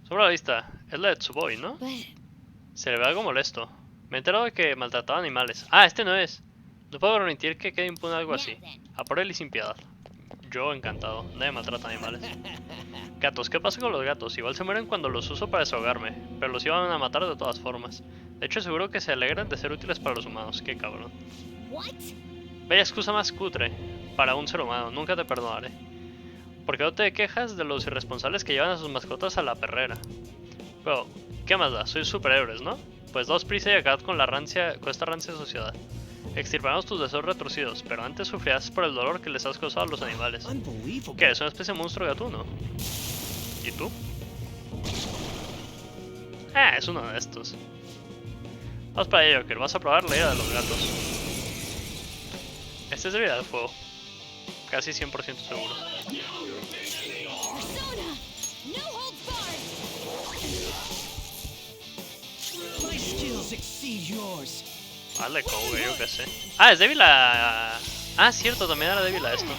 A: Sobre la vista. Es la de Tsuboi, ¿no? Se le ve algo molesto. Me he enterado de que maltrataba animales. Ah, este no es. No puedo permitir que quede impune algo así. A por él y sin piedad. Yo encantado. Nadie maltrata animales. Gatos, ¿qué pasa con los gatos? Igual se mueren cuando los uso para desahogarme, pero los iban a matar de todas formas. De hecho, seguro que se alegran de ser útiles para los humanos. Qué cabrón. Vaya excusa más cutre para un ser humano. Nunca te perdonaré. ¿Por qué no te quejas de los irresponsables que llevan a sus mascotas a la perrera? Pero, ¿qué más da? Sois superhéroes, ¿no? Pues daos prisa y acabad con esta rancia sociedad. Extirparemos tus deseos retorcidos, pero antes sufrirás por el dolor que les has causado a los animales. ¿Qué? ¿Es una especie de monstruo gatuno? ¿Y tú? Ah, es uno de estos. Vamos para allá, Joker. Vas a probar la ira de los gatos. Este es debilidad del fuego. Casi 100% seguro. Vale, Kobe, yo qué sé. Ah, es débil a... Ah, cierto, también era débil a esto.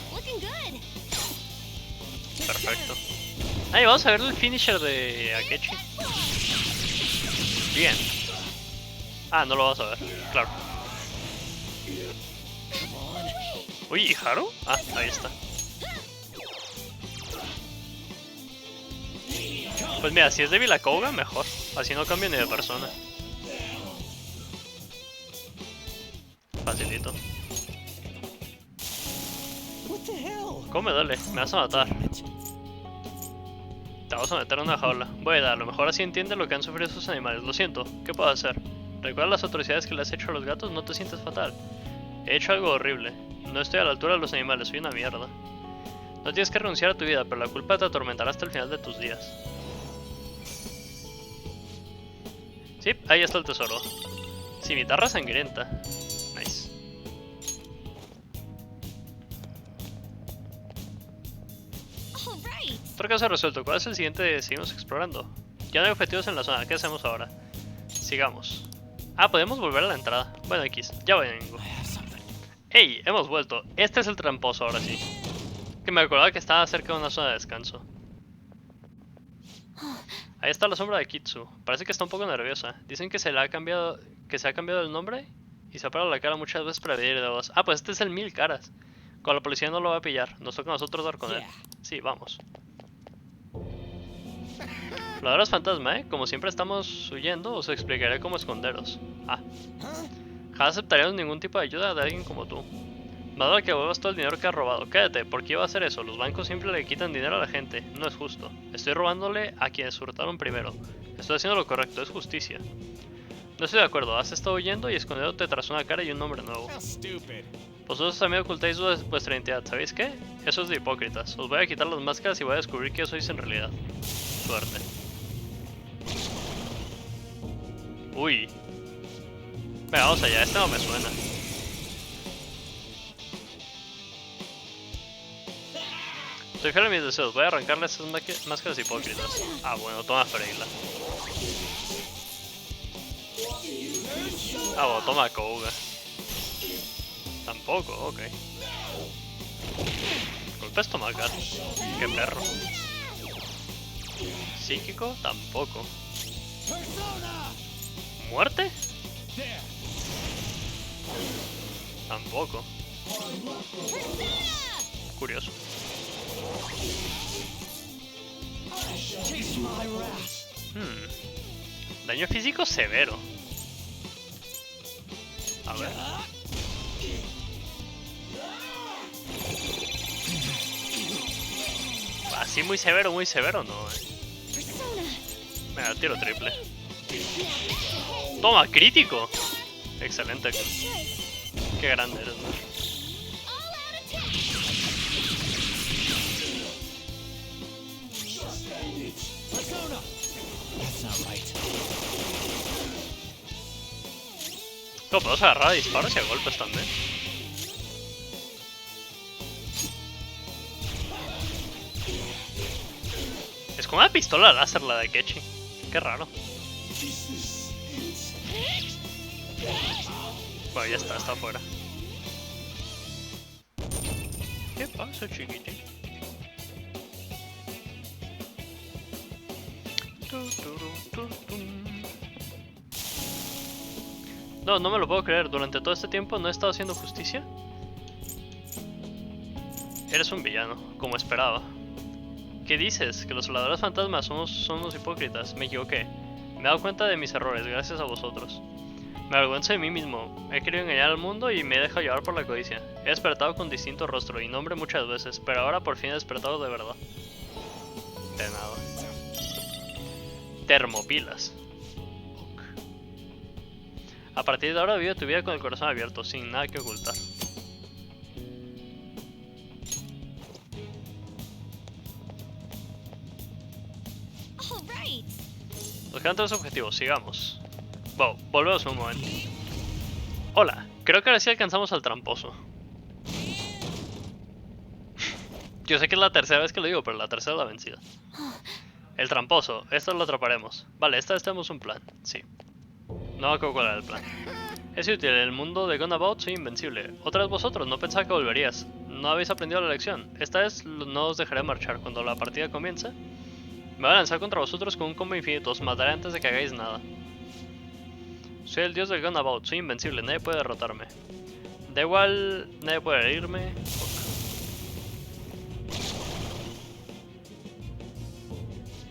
A: Perfecto. Ah, y vamos a ver el finisher de Akechi. Bien. Ah, no lo vas a ver, claro. Uy, ¿y Haru? Ah, ahí está. Pues mira, si es débil a Koga, mejor. Así no cambio ni de persona. Facilito. ¿Cómo me duele? Me vas a matar. Te vas a meter en una jaula. Bueno, a lo mejor así entiende lo que han sufrido esos animales. Lo siento, ¿qué puedo hacer? ¿Recuerdas las atrocidades que le has hecho a los gatos? No te sientes fatal. He hecho algo horrible. No estoy a la altura de los animales, soy una mierda. No tienes que renunciar a tu vida, pero la culpa te atormentará hasta el final de tus días. Sí, ahí está el tesoro. Cimitarra sangrienta. Nice. Otro caso resuelto. ¿Cuál es el siguiente? Seguimos explorando. Ya no hay objetivos en la zona. ¿Qué hacemos ahora? Sigamos. Ah, podemos volver a la entrada. Bueno, X. Ya vengo. ¡Ey! Hemos vuelto. Este es el tramposo ahora sí. Que me acordaba que estaba cerca de una zona de descanso. Ahí está la sombra de Kitsu. Parece que está un poco nerviosa. Dicen que se ha cambiado el nombre y se ha parado la cara muchas veces para pedir de voz. Ah, pues este es el 1000 caras. Con la policía no lo va a pillar. Nos toca a nosotros dar con él. Sí, vamos. Exploradores fantasma, ¿eh? Como siempre estamos huyendo, os explicaré cómo esconderos. Ah. Jamás aceptaremos ningún tipo de ayuda de alguien como tú. Más vale que vuelvas todo el dinero que has robado. Cállate, ¿por qué iba a hacer eso? Los bancos siempre le quitan dinero a la gente. No es justo. Estoy robándole a quienes hurtaron primero. Estoy haciendo lo correcto, es justicia. No estoy de acuerdo, has estado huyendo y escondiéndote tras una cara y un nombre nuevo. Vosotros también ocultáis vuestra identidad, ¿sabéis qué? Eso es de hipócritas. Os voy a quitar las máscaras y voy a descubrir qué sois en realidad. Suerte. Uy. Venga, vamos allá, este no me suena. Estoy fiel a mis deseos, voy a arrancarle esas máscaras hipócritas. Ah, bueno, toma Freila. Ah, bueno, toma Kouga. Tampoco, ok. Golpe estomacal. Qué perro. Psíquico, tampoco. ¿Muerte? Tampoco. Curioso. Daño físico severo. A ver. Así muy severo no, Venga, tiro triple. Toma, crítico. Excelente. Qué grande eres, ¿no? No, podemos agarrar a disparos y a golpes también. Es como una pistola láser la de Kechi. Qué raro. Bueno, ya está afuera. ¿Qué pasa, chiquitín? No, no me lo puedo creer. Durante todo este tiempo no he estado haciendo justicia. Eres un villano, como esperaba. ¿Qué dices? ¿Que los soldadores fantasmas son unos hipócritas? Me equivoqué. Me he dado cuenta de mis errores gracias a vosotros. Me avergüenzo de mí mismo. He querido engañar al mundo y me he dejado llevar por la codicia. He despertado con distinto rostro y nombre muchas veces, pero ahora por fin he despertado de verdad. De nada. Termopilas. A partir de ahora vive tu vida con el corazón abierto, sin nada que ocultar. Nos quedan 3 objetivos, sigamos. Wow, volvemos un momento. Hola, creo que ahora sí alcanzamos al tramposo. Yo sé que es la tercera vez que lo digo, pero la tercera es la vencida. El tramposo, esta lo atraparemos. Vale, esta vez tenemos un plan, sí. No me acuerdo cuál era el plan. Es útil, en el mundo de Gone About soy invencible. Otra vez vosotros, no pensaba que volverías. No habéis aprendido la lección. Esta vez no os dejaré marchar. Cuando la partida comience, me voy a lanzar contra vosotros con un combo infinito. Os mataré antes de que hagáis nada. Soy el dios del Gone About, soy invencible, nadie puede derrotarme. Da igual, nadie puede herirme.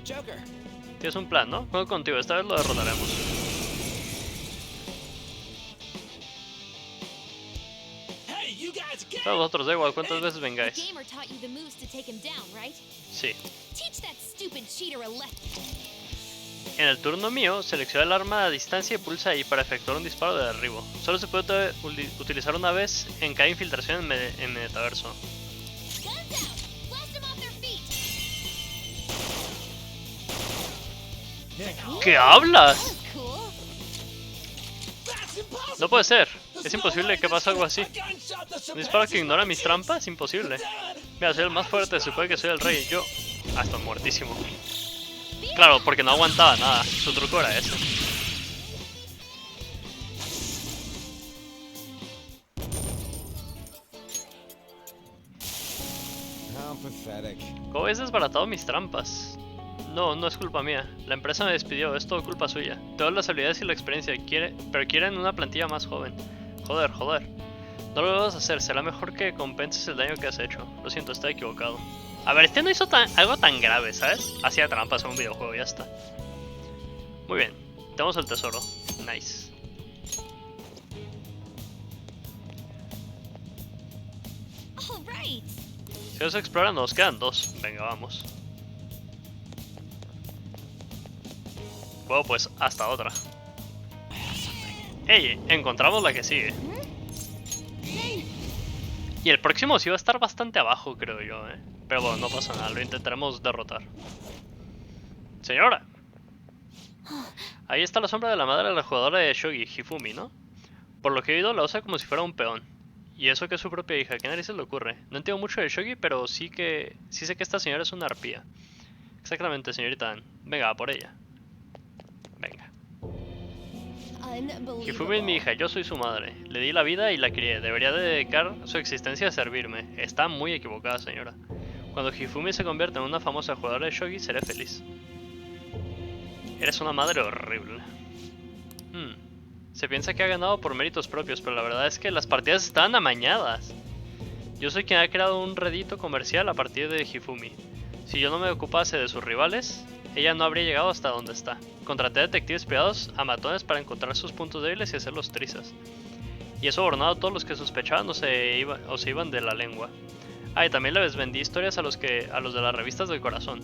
L: Joker.
A: Tienes un plan, ¿no? Juego contigo, esta vez lo derrotaremos. Todos vosotros, da igual cuántas veces vengáis. Sí. En el turno mío, selecciona el arma a distancia y pulsa ahí para efectuar un disparo de derribo. Solo se puede utilizar una vez en cada infiltración en metaverso. ¿Qué hablas? No puede ser. Es imposible que pase algo así. Un disparo que ignora mis trampas, imposible. Mira, soy el más fuerte, se supone que soy el rey. Yo... Ah, estoy muertísimo. Claro, porque no aguantaba nada. Su truco era ese. ¿Cómo habéis desbaratado mis trampas? No, no es culpa mía. La empresa me despidió, es todo culpa suya. Tengo las habilidades y la experiencia, pero quieren una plantilla más joven. Joder. No lo vas a hacer, será mejor que compenses el daño que has hecho. Lo siento, estoy equivocado. A ver, este no hizo algo tan grave, ¿sabes? Hacía trampas en un videojuego, ya está. Muy bien, tenemos el tesoro. Nice. Si os exploran, nos quedan 2. Venga, vamos. Bueno, pues hasta otra. Ey, encontramos la que sigue. Y el próximo sí va a estar bastante abajo, creo yo, Pero bueno, no pasa nada, lo intentaremos derrotar. Señora. Ahí está la sombra de la madre de la jugadora de Shogi, Hifumi, ¿no? Por lo que he oído, la usa como si fuera un peón. Y eso que es su propia hija, ¿qué narices le ocurre? No entiendo mucho de Shogi, pero sí sé que esta señora es una arpía. Exactamente, señorita Ann. Venga, a por ella. Venga. Hifumi es mi hija, yo soy su madre. Le di la vida y la crié. Debería dedicar su existencia a servirme. Está muy equivocada, señora. Cuando Hifumi se convierta en una famosa jugadora de shogi, seré feliz. Eres una madre horrible. Se piensa que ha ganado por méritos propios, pero la verdad es que las partidas están amañadas. Yo soy quien ha creado un rédito comercial a partir de Hifumi. Si yo no me ocupase de sus rivales, ella no habría llegado hasta donde está. Contraté detectives privados a matones para encontrar sus puntos débiles y hacerlos trizas. Y he sobornado a todos los que sospechaban o se iban de la lengua. Ah, y también les vendí historias a los de las revistas del corazón.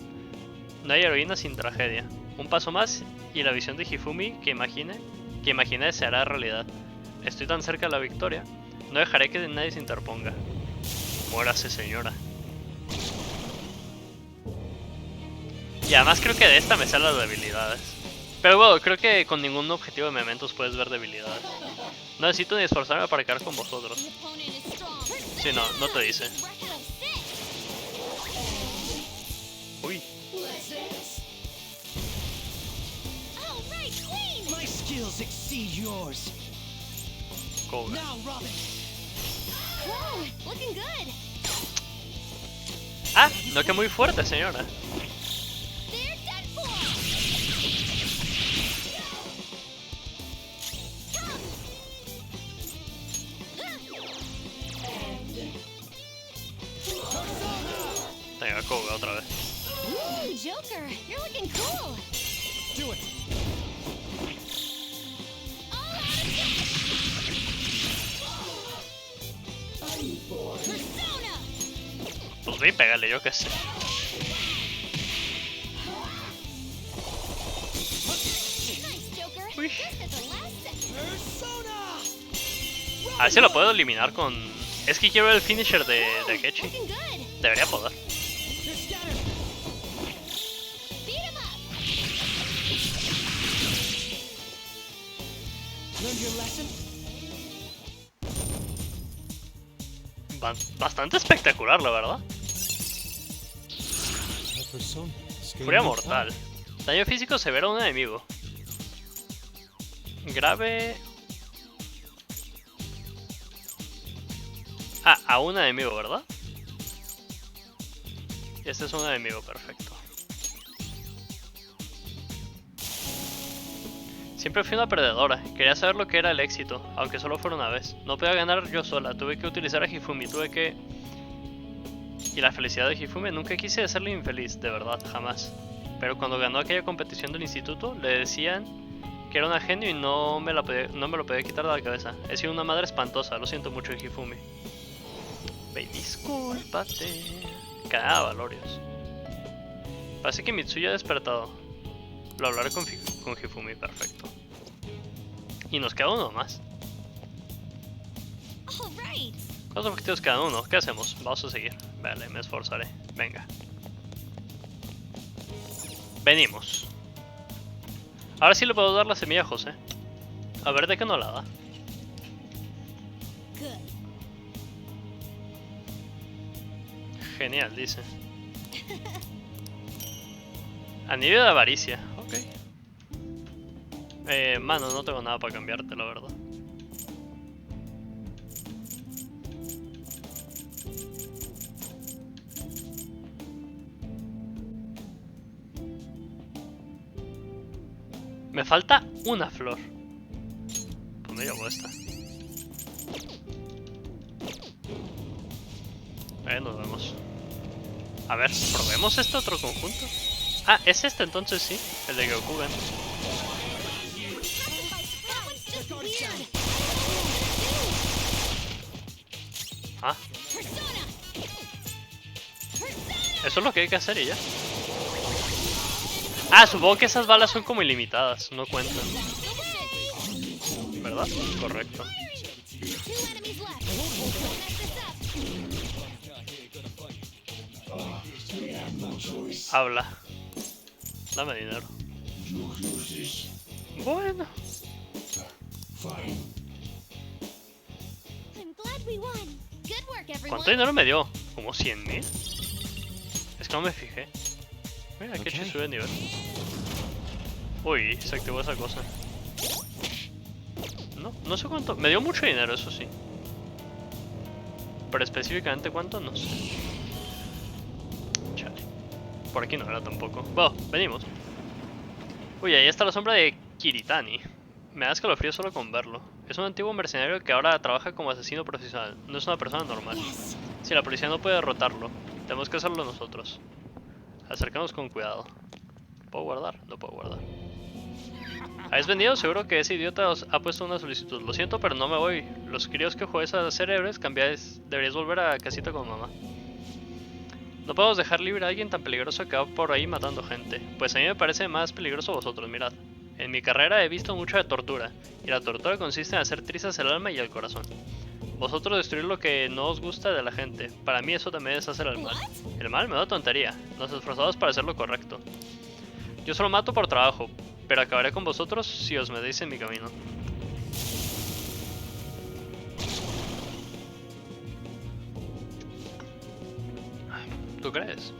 A: No hay heroína sin tragedia. Un paso más y la visión de Hifumi que imaginé se hará realidad. Estoy tan cerca de la victoria. No dejaré que nadie se interponga. Muérase, señora. Y además creo que de esta me salen las debilidades. Pero bueno, creo que con ningún objetivo de Mementos puedes ver debilidades. No necesito ni esforzarme para quedar con vosotros. Sí, no te dice. Uy. Cobre. Ah, no que muy fuerte, señora. la otra vez.
N: Ooh, Joker, you're looking cool.
F: Do it.
N: Persona.
A: Pues ve y pégale, yo qué sé.
N: Nice, Joker. This is the last
F: Persona.
A: A ver si lo puedo eliminar con... Es que quiero el finisher de Akechi.
N: looking good.
A: Debería poder.
F: You're scattered.
N: Beat him up.
F: Learned your lesson?
A: Bastante espectacular, la verdad. Furia mortal. Daño físico severo a un enemigo. Grave... Ah, a un enemigo, ¿verdad? Este es un enemigo, perfecto. Siempre fui una perdedora. Quería saber lo que era el éxito, aunque solo fuera una vez. No podía ganar yo sola, tuve que utilizar a Hifumi, Y la felicidad de Hifumi, nunca quise hacerle infeliz, de verdad, jamás. Pero cuando ganó aquella competición del instituto, le decían que era una genio y no me lo podía quitar de la cabeza. He sido una madre espantosa, lo siento mucho, Hifumi. Ve, discúlpate. Cada Valorios. Parece que Mitsuya ha despertado. Lo hablaré con Hifumi, perfecto. Y nos queda uno más.
N: All right.
A: ¿Cuántos objetivos quedan? Uno. ¿Qué hacemos? Vamos a seguir. Vale, me esforzaré. Venga. Venimos. Ahora sí le puedo dar la semilla a José. A ver de qué no la da.
N: Good.
A: Genial, dice. Anillo de avaricia. Ok. Mano, no tengo nada para cambiarte, la verdad. Me falta una flor. Pues me llevo esta. Nos vemos. A ver, probemos este otro conjunto. Ah, es este entonces, sí. El de Gyokugan. Ah. Eso es lo que hay que hacer y ya. Ah, supongo que esas balas son como ilimitadas, no cuentan. ¿Verdad? Correcto. Habla. Dame dinero. Bueno. ¿Cuánto dinero me dio? ¿Como 100.000? Es que no me fijé. Mira, que sube de nivel. Uy, se activó esa cosa. No sé cuánto. Me dio mucho dinero, eso sí. Pero específicamente cuánto, no sé. Chale. Por aquí no era tampoco. Bueno, venimos. Uy, ahí está la sombra de Kiritani. Me da escalofrío solo con verlo. Es un antiguo mercenario que ahora trabaja como asesino profesional. No es una persona normal. Si la policía no puede derrotarlo, tenemos que hacerlo nosotros. Acercamos con cuidado. ¿Puedo guardar? No puedo guardar. ¿Habéis venido? Seguro que ese idiota os ha puesto una solicitud. Lo siento, pero no me voy. Los críos que jugáis a ser héroes, deberíais volver a casita con mamá. No podemos dejar libre a alguien tan peligroso que va por ahí matando gente. Pues a mí me parece más peligroso vosotros, mirad. En mi carrera he visto mucho de tortura, y la tortura consiste en hacer trizas el alma y el corazón. Vosotros destruir lo que no os gusta de la gente. Para mí eso también es hacer el mal. El mal me da tontería. Nos esforzamos para hacer lo correcto. Yo solo mato por trabajo, pero acabaré con vosotros si os metéis en mi camino. ¿Tú crees?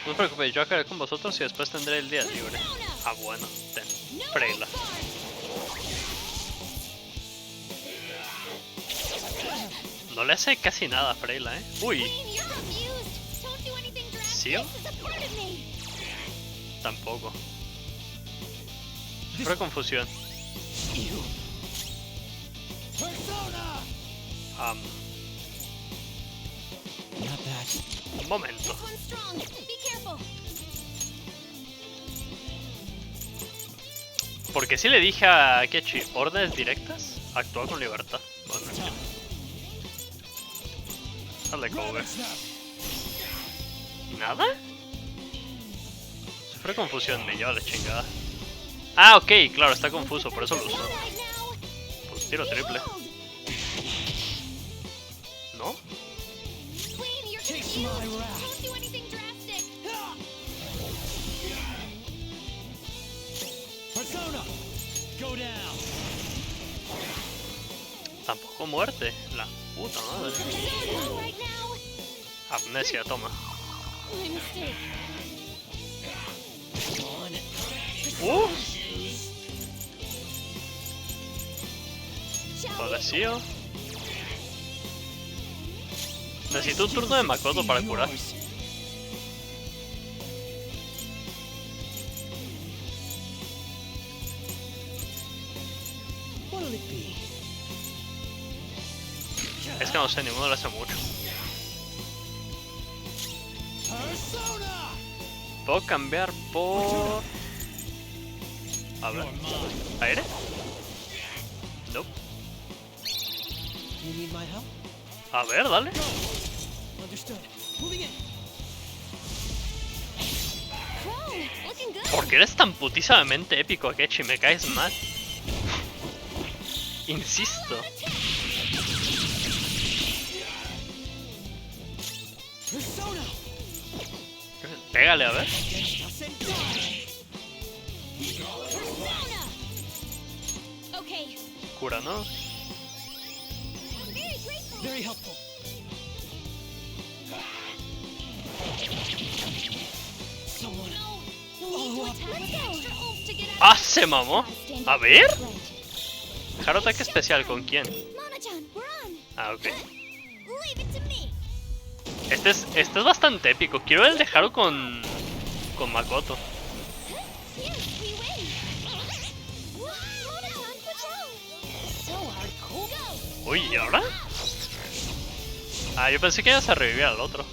A: No os preocupéis, yo acabaré con vosotros y después tendré el día libre. Ah, bueno, ten. Freila. No le hace casi nada a Freila, ¿eh? Uy. ¿Sí? Tampoco. Sufre confusión. Un momento. Porque si le dije a Kechi órdenes directas, actúa con libertad. Bueno, dale, cover. ¿Nada? Sufre confusión, me lleva la chingada. Ah, ok, claro, está confuso, por eso lo uso. Pues tiro triple. ¿No? Tampoco muerte, la puta madre. Amnesia, toma. Padecido. Necesito un turno de Makoto para curar. Es que no sé, ninguno le hace mucho. Puedo cambiar por... A ver... ¿Aire? No. A ver, dale. ¿Por qué eres tan putísimamente épico, Akechi? Me caes mal. Insisto. Pégale, a ver. Cúranos. ¡Ah, se mamó! A ver. Dejar ataque especial, ¿con quién? Ah, ok. Este es bastante épico. Quiero el de Haru con Makoto. Uy, ¿y ahora? Ah, yo pensé que ibas a revivir al otro.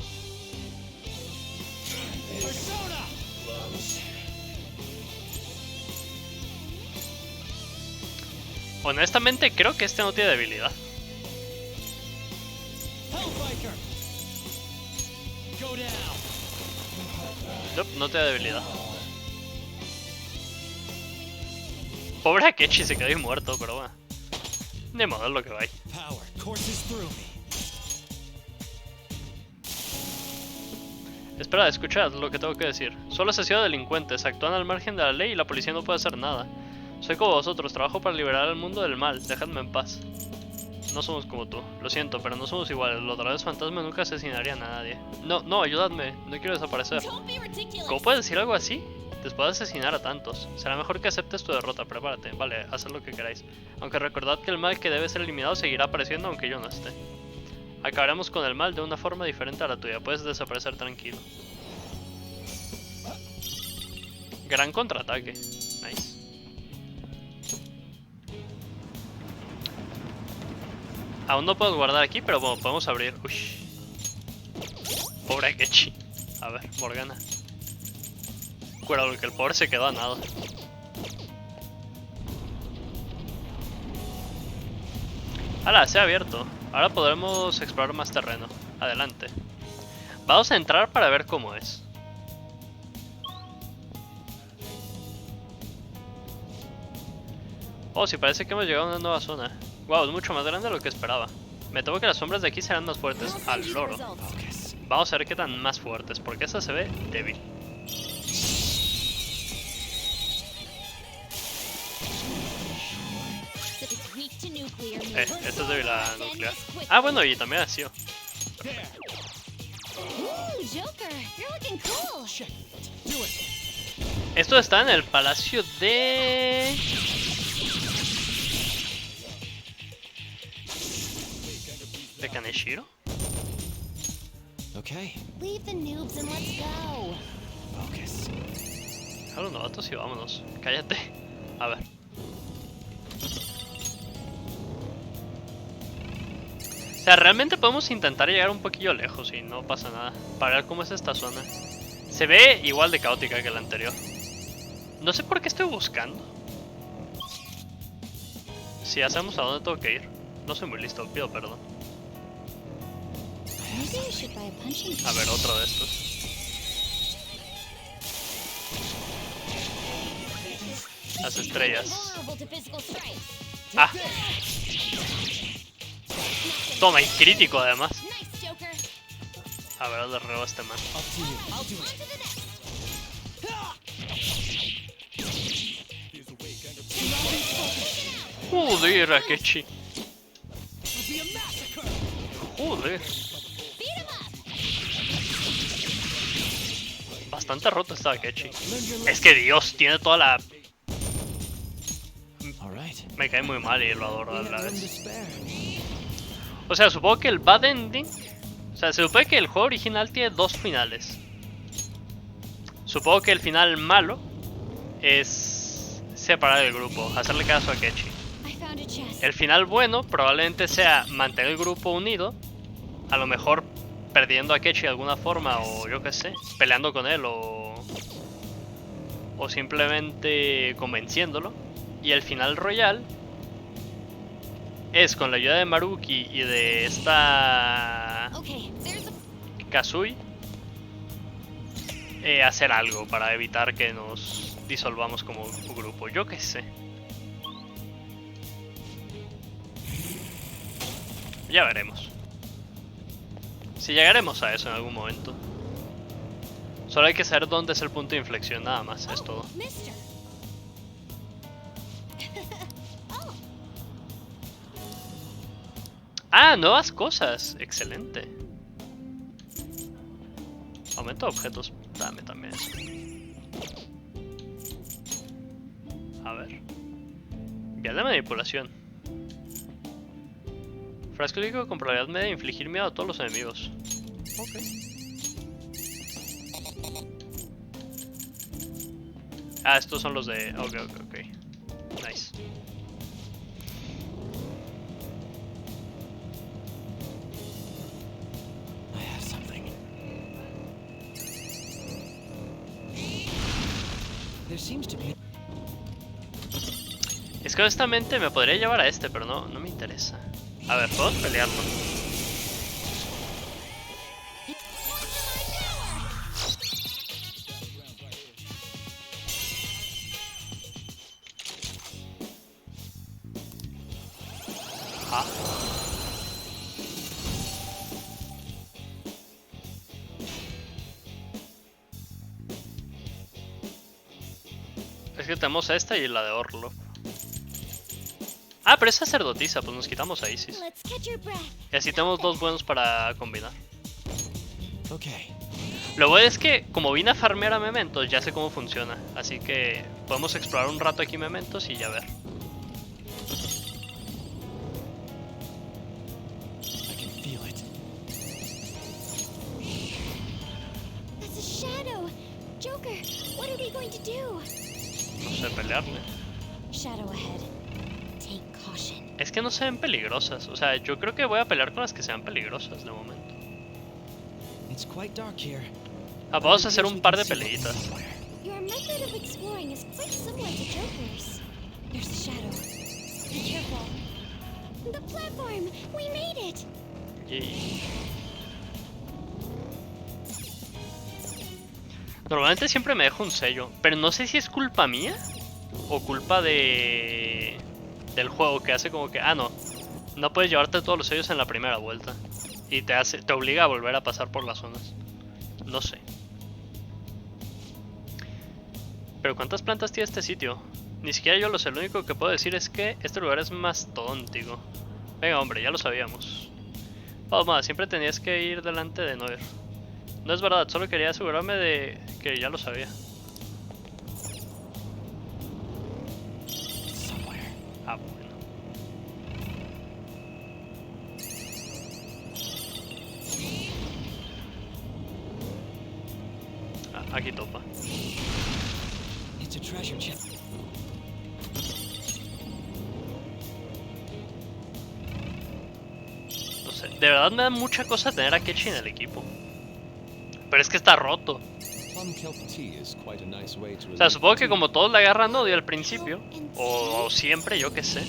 A: Honestamente creo que este no tiene debilidad. Nope, no tiene debilidad. Pobre Akechi, se quedó ahí muerto, pero bueno. De modo es lo que va ahí. Espera, escuchad lo que tengo que decir. Solo se ha sido delincuentes, actúan al margen de la ley y la policía no puede hacer nada. Soy como vosotros, trabajo para liberar al mundo del mal, dejadme en paz. No somos como tú, lo siento, pero no somos iguales. Los dragоnes fantasma nunca asesinarían a nadie. No, ayudadme, no quiero desaparecer. ¿Cómo puedes decir algo así? Después de asesinar a tantos. Será mejor que aceptes tu derrota, prepárate. Vale, haced lo que queráis. Aunque recordad que el mal que debe ser eliminado seguirá apareciendo aunque yo no esté. Acabaremos con el mal de una forma diferente a la tuya. Puedes desaparecer tranquilo. Gran contraataque. Nice. Aún no puedo guardar aquí, pero bueno, podemos abrir. Uy. Pobre Akechi. A ver, Morgana. Cuidado, que el pobre se quedó a nada. ¡Hala! Se ha abierto. Ahora podremos explorar más terreno. Adelante. Vamos a entrar para ver cómo es. Oh, sí, parece que hemos llegado a una nueva zona. Wow, es mucho más grande de lo que esperaba. Me temo que las sombras de aquí serán más fuertes. Al loro. Vamos a ver qué tan más fuertes, porque esta se ve débil. Esta es débil a nuclear. Ah, bueno, y también ha sido. Esto está en el palacio de... ¿De Kaneshiro?
K: Okay.
N: Leave the noobs and let's go.
K: Focus.
A: A los novatos y vámonos. Cállate. A ver. sea, realmente podemos intentar llegar un poquillo lejos y no pasa nada. Para ver cómo es esta zona. Se ve igual de caótica que la anterior. No sé por qué estoy buscando. Si hacemos a dónde tengo que ir. No soy muy listo, pido perdón. A ver, otro de estos. Las estrellas. Ah. Toma, y crítico además. A ver, le rebo a este man. Joder, Akechi. Joder. Bastante roto está Akechi. Es que Dios, tiene toda la... Me cae muy mal y lo adoro a la vez. O sea, supongo que el bad ending... O sea, se supone que el juego original tiene dos finales. Supongo que el final malo es separar el grupo, hacerle caso a Akechi. El final bueno probablemente sea mantener el grupo unido. A lo mejor perdiendo a Akechi de alguna forma, o yo qué sé, peleando con él, o simplemente convenciéndolo. Y el final royal es con la ayuda de Maruki y de esta Kazui hacer algo para evitar que nos disolvamos como grupo, yo qué sé. Ya veremos. Si llegaremos a eso en algún momento. Solo hay que saber dónde es el punto de inflexión, nada más, es todo. Ah, nuevas cosas, excelente. Aumento de objetos, dame también eso. A ver. Vial de manipulación. Frasco líquido con probabilidad media de infligir miedo a todos los enemigos. Ok. Ah, estos son los de... Ok. Nice. Es que honestamente me podría llevar a este, pero no me interesa. A ver, ¿puedo pelearlo? Ah. Es que tenemos esta y la de Orlov. Ah, pero es sacerdotisa, pues nos quitamos a Isis. Y así tenemos dos buenos para combinar. Lo bueno es que, como vine a farmear a Mementos, ya sé cómo funciona. Así que podemos explorar un rato aquí Mementos y ya ver. No sé pelearle. Es que no se ven peligrosas, o sea, yo creo que voy a pelear con las que sean peligrosas de momento. Ah, vamos a hacer un par de peleitas. Yay. Normalmente siempre me dejo un sello, pero no sé si es culpa mía o culpa del juego, que hace como que, no puedes llevarte todos los sellos en la primera vuelta y te obliga a volver a pasar por las zonas. No sé. Pero ¿cuántas plantas tiene este sitio? Ni siquiera yo lo sé, lo único que puedo decir es que este lugar es mastodóntico. Venga, hombre, ya lo sabíamos. Vamos, siempre tenías que ir delante de Noir. No es verdad, solo quería asegurarme de que ya lo sabía. Ah, bueno. Ah, aquí topa. No sé, De verdad me da mucha cosa tener a Kechi en el equipo. Pero es que está roto. O sea, supongo que como todos le agarran odio al principio, o siempre, yo que sé,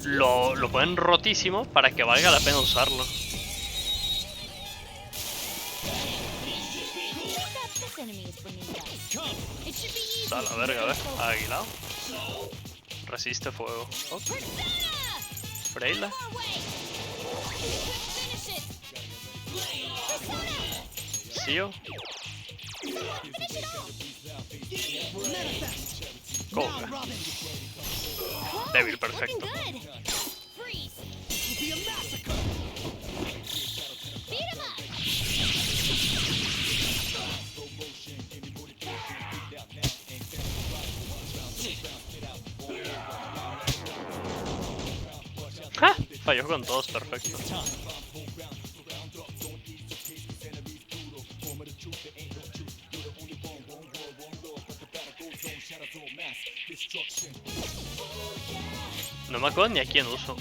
A: lo ponen rotísimo para que valga la pena usarlo. A la verga, a ver, aguilado. Resiste fuego. Okay. Freila. Sio. Cobra. Débil, perfecto. ¡Ja! Falló con todos, perfecto. No me acuerdo ni a quién uso.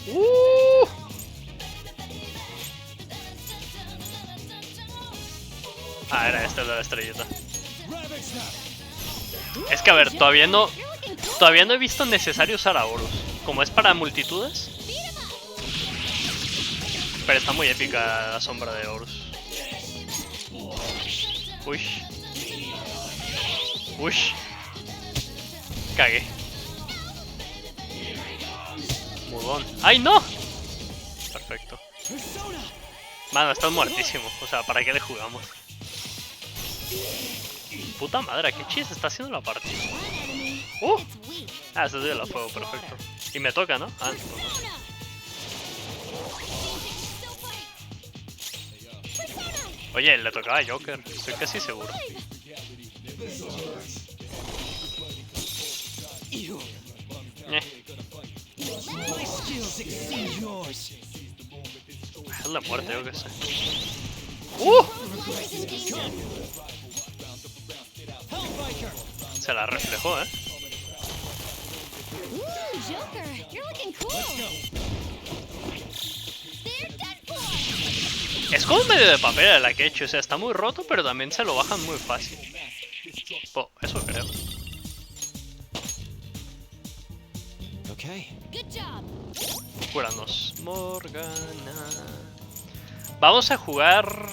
A: Ah, era este el de la estrellita. Es que a ver, todavía no he visto necesario usar a Horus. Como es para multitudes. Pero está muy épica la sombra de Horus. Uy. Uy. Cagué. Mudón. ¡Ay, no! Perfecto. Mano, estás muertísimo. O sea, ¿para qué le jugamos? Puta madre, ¿qué chis está haciendo la partida? Ah, se dio la fuego, perfecto. Y me toca, ¿no? Ah, pues no. Oye, le tocaba a Joker, estoy casi seguro. Es la muerte, yo que sé. Se la reflejó, Es como medio de papel la que he hecho, o sea, está muy roto, pero también se lo bajan muy fácil. Oh, eso creo. Cúranos, Morgana. Vamos a jugar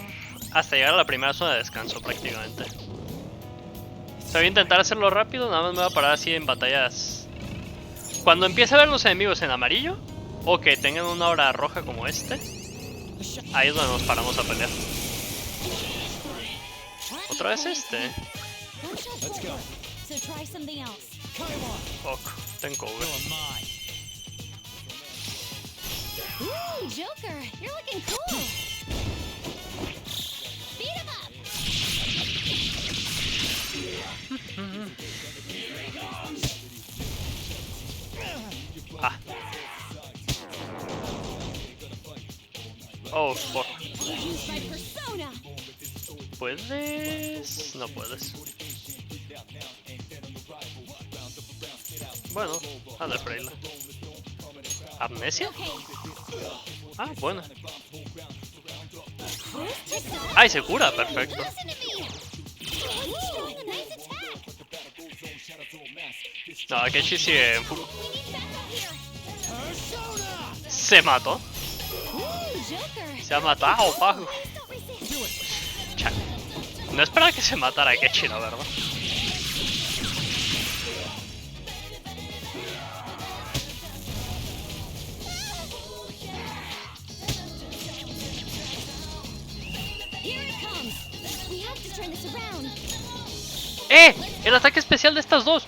A: hasta llegar a la primera zona de descanso, prácticamente. O sea, voy a intentar hacerlo rápido, nada más me voy a parar así en batallas. Cuando empiece a ver los enemigos en amarillo, o que tengan una hora roja como este, ahí es donde nos paramos a pelear. ¿Otra vez este? Ok, ten cover.
N: Joker, you're looking cool. Beat him up.
A: Ah. Oh, fuck. ¿Puedes? No puedes. Bueno, a la Freila. ¿Amnesia? Ah, bueno. ¡Ay, se cura! Perfecto. No, Akechi sigue en full. Se mató. Se ha matado, pajo. No esperaba que se matara Akechi, la verdad. El ataque especial de estas dos.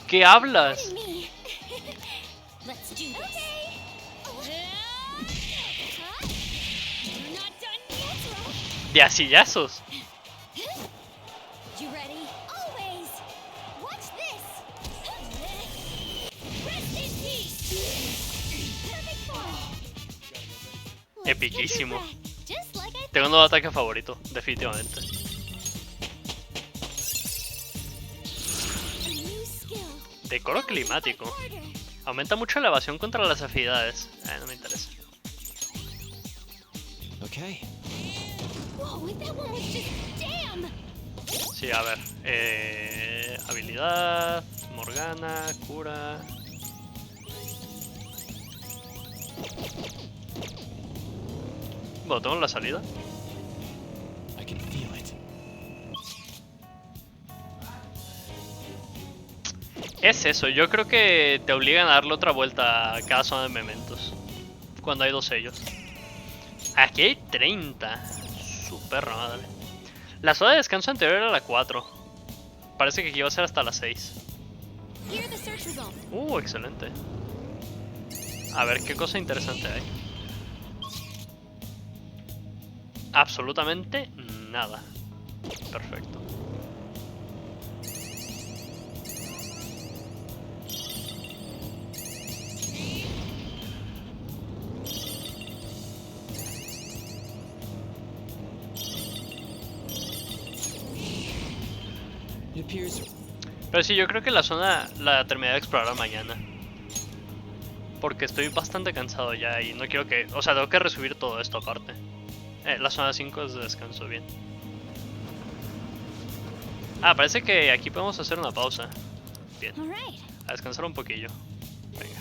A: ¿Qué hablas? De asillazos. Epiquísimo. Tengo un nuevo ataque favorito, definitivamente. Decoro climático. Aumenta mucho la evasión contra las afinidades. No me interesa.
Q: okay.
N: Whoa, that one was just damn.
A: Sí, a ver. Habilidad, Morgana, cura. Bueno, tengo la salida.
Q: I can feel it.
A: Es eso, yo creo que te obligan a darle otra vuelta a cada zona de mementos. Cuando hay 2 sellos. Aquí hay 30. Su perra madre. La zona de descanso anterior era la 4. Parece que aquí va a ser hasta las 6. Excelente. A ver qué cosa interesante hay. Absolutamente nada. Perfecto. Pero sí, yo creo que la zona la terminaré de explorar mañana. Porque estoy bastante cansado ya y no quiero que... O sea, tengo que resubir todo esto aparte. La zona 5 es de descanso, bien. Ah, parece que aquí podemos hacer una pausa. Bien. A descansar un poquillo. Venga.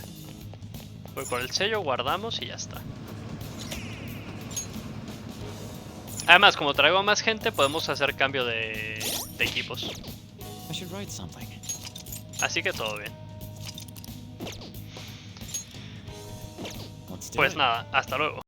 A: Voy por el sello, guardamos y ya está. Además, como traigo a más gente, podemos hacer cambio de equipos. Así que todo bien. Pues nada, hasta luego.